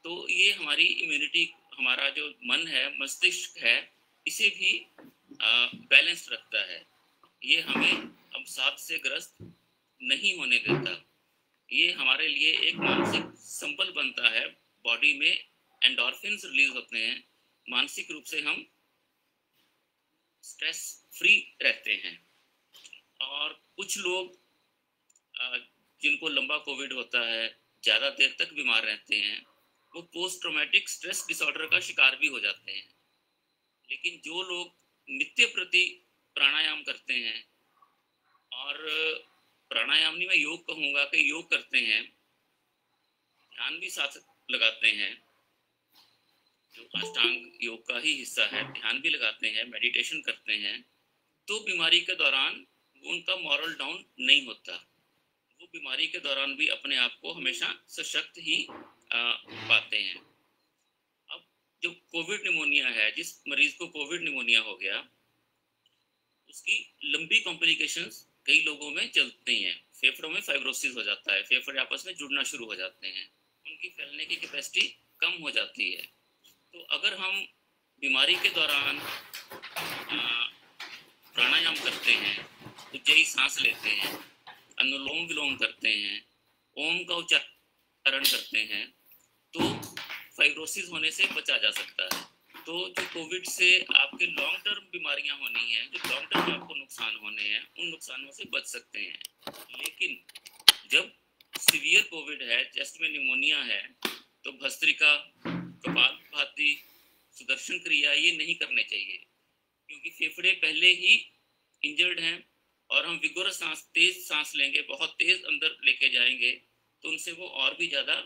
तो ये हमारी इम्यूनिटी, हमारा जो मन है, मस्तिष्क है, इसे भी बैलेंस रखता है। ये हमें अवसाद से ग्रस्त नहीं होने देता। ये हमारे लिए एक मानसिक संबल बनता है। बॉडी में एंडोर्फिन्स रिलीज होते हैं, मानसिक रूप से हम स्ट्रेस फ्री रहते हैं। और कुछ लोग जिनको लंबा कोविड होता है, ज़्यादा देर तक बीमार रहते हैं, वो पोस्ट ट्रॉमेटिक स्ट्रेस डिसऑर्डर का शिकार भी हो जाते हैं। लेकिन जो लोग नित्य प्रति प्राणायाम करते हैं, और प्राणायाम नहीं, मैं योग कहूँगा कि योग करते हैं, ध्यान भी साथ लगाते हैं, जो अष्टांग योग का ही हिस्सा है, ध्यान भी लगाते हैं, मेडिटेशन करते हैं, तो बीमारी के दौरान उनका मॉरल डाउन नहीं होता। वो बीमारी के दौरान भी अपने आप को हमेशा सशक्त ही पाते हैं। अब जो कोविड निमोनिया है, जिस मरीज को कोविड निमोनिया हो गया, उसकी लंबी कॉम्प्लिकेशंस कई लोगों में चलती हैं। फेफड़ों में फाइब्रोसिस हो जाता है, फेफड़े आपस में जुड़ना शुरू हो जाते हैं, उनकी फैलने की कैपेसिटी कम हो जाती है। तो अगर हम बीमारी के दौरान प्राणायाम करते हैं, उज्जयी सांस लेते हैं, अनुलोम विलोम करते हैं, ओम का उच्चारण करते हैं, तो फाइब्रोसिस होने से बचा जा सकता है। तो जो कोविड से आपके लॉन्ग टर्म बीमारियां होनी हैं, जो लॉन्ग टर्म आपको नुकसान होने हैं, उन नुकसानों से बच सकते हैं। लेकिन जब सीवियर कोविड है, चेस्ट में निमोनिया है, तो भस्त्रिका, कपालभाति, सुदर्शन क्रिया ये नहीं करने चाहिए, क्योंकि फेफड़े पहले ही इंजर्ड हैं और हम विगोरस सांस, तेज सांस लेंगे, बहुत तेज अंदर लेके जाएंगे, तो उनसे वो और भी ज़्यादा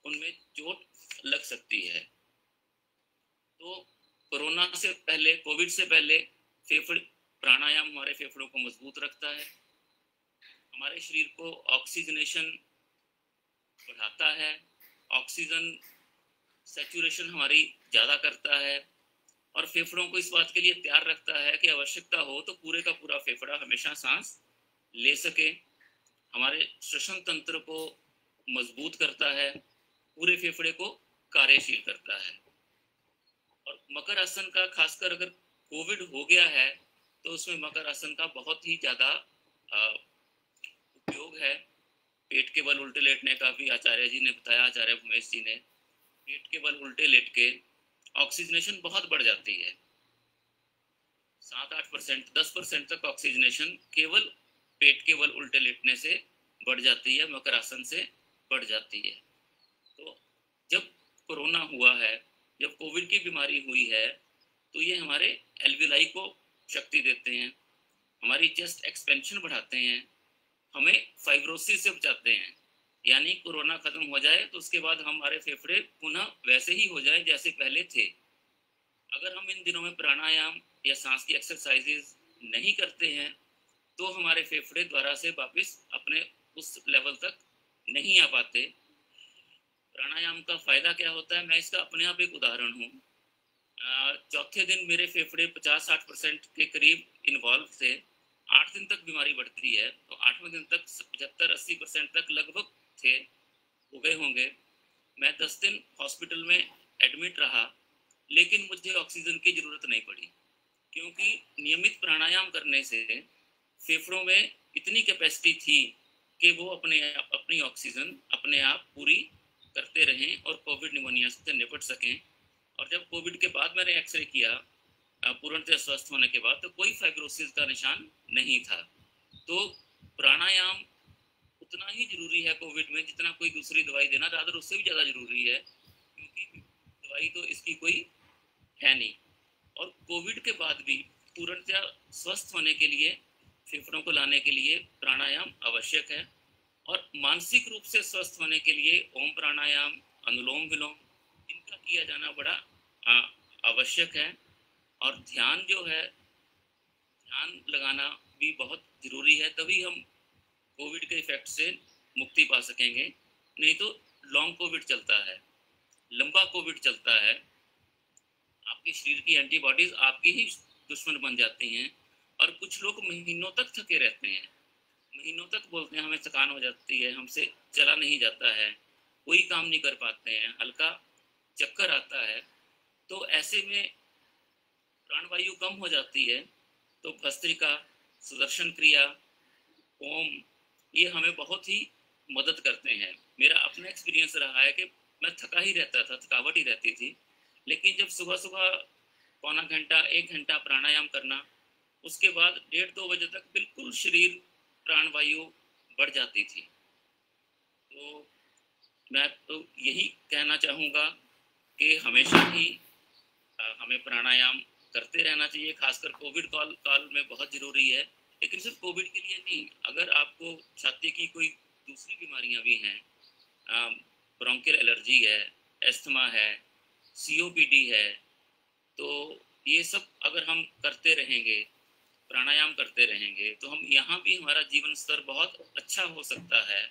उनमें चोट लग सकती है। तो कोरोना से पहले, कोविड से पहले फेफड़े, प्राणायाम हमारे फेफड़ों को मजबूत रखता है, हमारे शरीर को ऑक्सीजनेशन बढ़ाता है, ऑक्सीजन सैचुरेशन हमारी ज़्यादा करता है, और फेफड़ों को इस बात के लिए तैयार रखता है कि आवश्यकता हो तो पूरे का पूरा फेफड़ा हमेशा सांस ले सके। हमारे श्वसन तंत्र को मजबूत करता है, पूरे फेफड़े को कार्यशील करता है। और मकर आसन का, खासकर अगर कोविड हो गया है, तो उसमें मकर आसन का बहुत ही ज़्यादा उपयोग है। पेट के बल उल्टे लेटने का भी आचार्य जी ने बताया, आचार्य भूमेश जी ने, पेट के बल उल्टे लेट के ऑक्सीजनेशन बहुत बढ़ जाती है, 7-8%, 10% तक ऑक्सीजनेशन केवल पेट के बल उल्टे लेटने से बढ़ जाती है, मकर आसन से बढ़ जाती है। तो जब कोरोना हुआ है, जब कोविड की बीमारी हुई है, तो ये हमारे एल्विलाई को शक्ति देते हैं, हमारी चेस्ट एक्सपेंशन बढ़ाते हैं, हमें फाइब्रोसिस से बचाते हैं। यानी कोरोना खत्म हो जाए तो उसके बाद हमारे फेफड़े पुनः वैसे ही हो जाए जैसे पहले थे। अगर हम इन दिनों में प्राणायाम या सांस की एक्सरसाइजेज नहीं करते हैं, तो हमारे फेफड़े द्वारा से वापस अपने उस लेवल तक नहीं आ पाते। प्राणायाम का फायदा क्या होता है, मैं इसका अपने आप एक उदाहरण हूँ। चौथे दिन मेरे फेफड़े 50-60% के करीब इन्वॉल्व थे, 8 दिन तक बीमारी बढ़ती है तो 8वें दिन तक 75-80% तक लगभग थे, हो गए होंगे। मैं 10 दिन हॉस्पिटल में एडमिट रहा, लेकिन मुझे ऑक्सीजन की ज़रूरत नहीं पड़ी, क्योंकि नियमित प्राणायाम करने से फेफड़ों में इतनी कैपेसिटी थी कि वो अपनी ऑक्सीजन अपने आप पूरी करते रहें और कोविड निमोनिया से निपट सकें। और जब कोविड के बाद मैंने एक्सरे किया पूर्णतः स्वस्थ होने के बाद, तो कोई फाइब्रोसिस का निशान नहीं था। तो प्राणायाम उतना ही जरूरी है कोविड में जितना कोई दूसरी दवाई देना, रादर उससे भी ज़्यादा जरूरी है, क्योंकि दवाई तो इसकी कोई है नहीं। और कोविड के बाद भी पूर्णतः स्वस्थ होने के लिए, फेफड़ों को लाने के लिए प्राणायाम आवश्यक है। और मानसिक रूप से स्वस्थ होने के लिए ओम प्राणायाम, अनुलोम विलोम, इनका किया जाना बड़ा आवश्यक है। और ध्यान जो है, ध्यान लगाना भी बहुत ज़रूरी है, तभी हम कोविड के इफेक्ट से मुक्ति पा सकेंगे। नहीं तो लॉन्ग कोविड चलता है, लंबा कोविड चलता है, आपके शरीर की एंटीबॉडीज आपकी ही दुश्मन बन जाती हैं। और कुछ लोग महीनों तक थके रहते हैं, महीनों तक बोलते हैं हमें थकान हो जाती है, हमसे चला नहीं जाता है, कोई काम नहीं कर पाते हैं, हल्का चक्कर आता है। तो ऐसे में प्राणवायु कम हो जाती है। तो भस्त्रिका, सुदर्शन क्रिया, ओम, ये हमें बहुत ही मदद करते हैं। मेरा अपना एक्सपीरियंस रहा है कि मैं थका ही रहता था, थकावट ही रहती थी, लेकिन जब सुबह सुबह पौना घंटा 1 घंटा प्राणायाम करना, उसके बाद 1:30-2 बजे तक बिल्कुल शरीर प्राणवायु बढ़ जाती थी। तो मैं तो यही कहना चाहूँगा कि हमेशा ही हमें प्राणायाम करते रहना चाहिए, खासकर कोविड काल में बहुत ज़रूरी है। लेकिन सिर्फ कोविड के लिए नहीं, अगर आपको छाती की कोई दूसरी बीमारियां भी हैं, ब्रोंकियल एलर्जी है, एस्थमा है, COPD है, तो ये सब अगर हम करते रहेंगे, प्राणायाम करते रहेंगे, तो हम यहाँ भी हमारा जीवन स्तर बहुत अच्छा हो सकता है,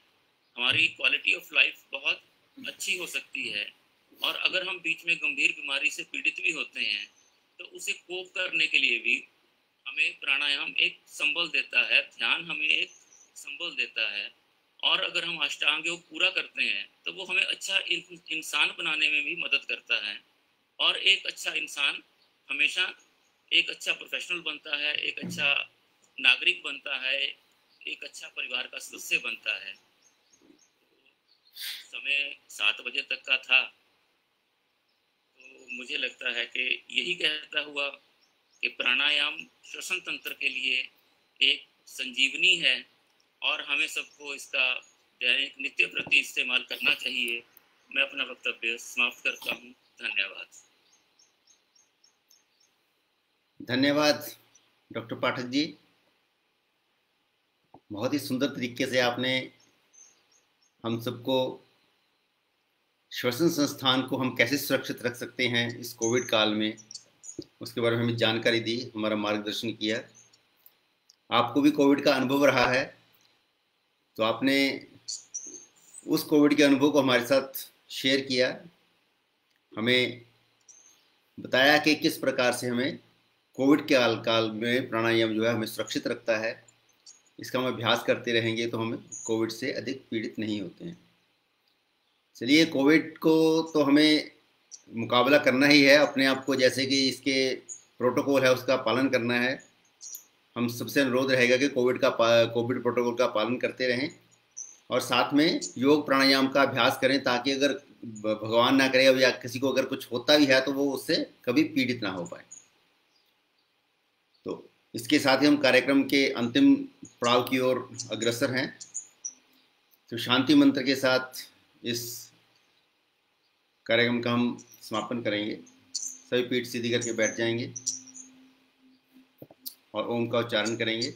हमारी क्वालिटी ऑफ लाइफ बहुत अच्छी हो सकती है। और अगर हम बीच में गंभीर बीमारी से पीड़ित भी होते हैं, तो उसे कोप करने के लिए भी हमें प्राणायाम एक संबल देता है, ध्यान हमें एक संबल देता है। और अगर हम अष्टांग योग पूरा करते हैं, तो वो हमें अच्छा इंसान बनाने में भी मदद करता है। और एक अच्छा इंसान हमेशा एक अच्छा प्रोफेशनल बनता है, एक अच्छा नागरिक बनता है, एक अच्छा परिवार का सदस्य बनता है। समय 7 बजे तक का था, तो मुझे लगता है कि यही कहता हुआ कि प्राणायाम श्वसन तंत्र के लिए एक संजीवनी है और हमें सबको इसका दैनिक नित्य प्रति इस्तेमाल करना चाहिए। मैं अपना वक्तव्य समाप्त करता हूँ। धन्यवाद। धन्यवाद डॉक्टर पाठक जी, बहुत ही सुंदर तरीके से आपने हम सबको श्वसन संस्थान को हम कैसे सुरक्षित रख सकते हैं इस कोविड काल में, उसके बारे में हमें जानकारी दी, हमारा मार्गदर्शन किया। आपको भी कोविड का अनुभव रहा है, तो आपने उस कोविड के अनुभव को हमारे साथ शेयर किया, हमें बताया कि किस प्रकार से हमें कोविड के काल में प्राणायाम जो है हमें सुरक्षित रखता है। इसका हम अभ्यास करते रहेंगे तो हमें कोविड से अधिक पीड़ित नहीं होते हैं। चलिए, कोविड को तो हमें मुकाबला करना ही है, अपने आप को जैसे कि इसके प्रोटोकॉल है उसका पालन करना है। हम सबसे अनुरोध रहेगा कि कोविड प्रोटोकॉल का पालन करते रहें और साथ में योग प्राणायाम का अभ्यास करें, ताकि अगर भगवान ना करे या किसी को अगर कुछ होता भी है तो वो उससे कभी पीड़ित ना हो पाए। तो इसके साथ ही हम कार्यक्रम के अंतिम पड़ाव की ओर अग्रसर हैं। तो शांति मंत्र के साथ इस कार्यक्रम का हम समापन करेंगे। सभी पीठ सीधी करके बैठ जाएंगे और ओम का उच्चारण करेंगे।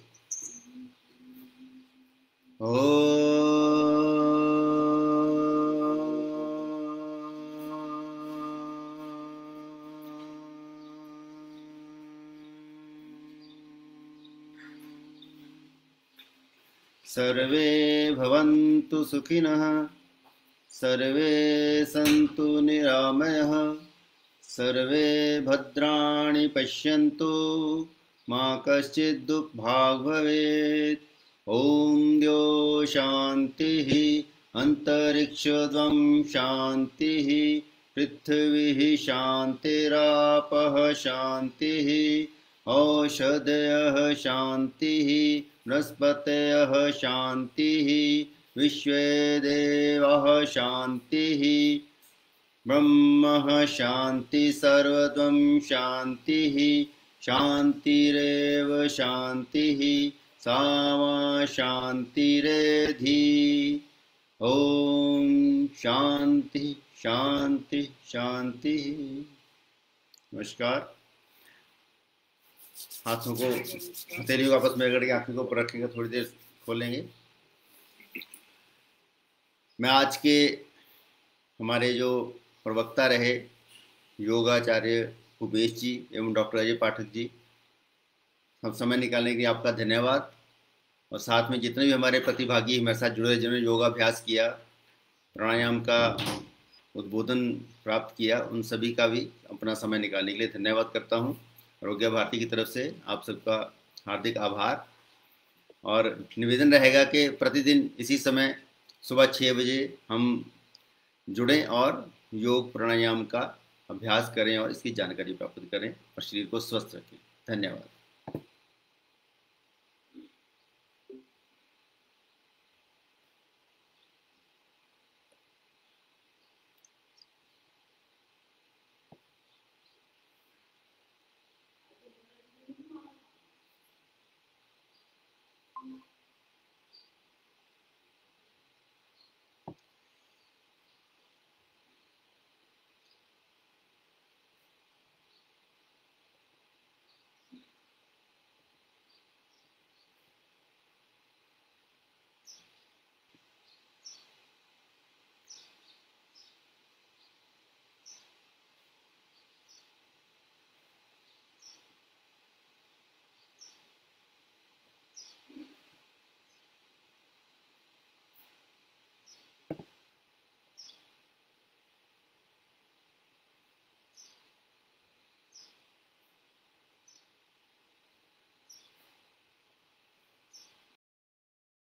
सर्वे भवन्तु सुखिनः, सर्वे सन्तु निरामयः, सर्वे भद्राणि पश्यन्तु मा कश्चित् दुःखभाग् भवेत्। ॐ द्यौ शान्तिः अन्तरिक्षद्वं शान्तिः पृथिवी शान्तिरापः शान्तिः औषधयः शान्तिः वनस्पतयः शान्तिः विश्वे देवाः शान्तिः ब्रह्म शान्ति सर्वत्वं शान्तिः शान्तिरेव शान्तिः सा मा शान्तिरेधि। ओम शांति शांति शांति। नमस्कार। हाथों को हथेली को आपस में रगड़ के आंखों को ऊपर रखेंगे, थोड़ी देर खोलेंगे। मैं आज के हमारे जो प्रवक्ता रहे योगाचार्य भूपेश जी एवं डॉक्टर अजय पाठक जी, हम समय निकालने के लिए आपका धन्यवाद। और साथ में जितने भी हमारे प्रतिभागी हमारे साथ जुड़े, जिन्होंने योगाभ्यास किया, प्राणायाम का उद्बोधन प्राप्त किया, उन सभी का भी अपना समय निकालने के लिए धन्यवाद करता हूं। आरोग्य भारती की तरफ से आप सबका हार्दिक आभार। और निवेदन रहेगा कि प्रतिदिन इसी समय सुबह 6 बजे हम जुड़ें और योग प्राणायाम का अभ्यास करें और इसकी जानकारी प्राप्त करें और शरीर को स्वस्थ रखें। धन्यवाद।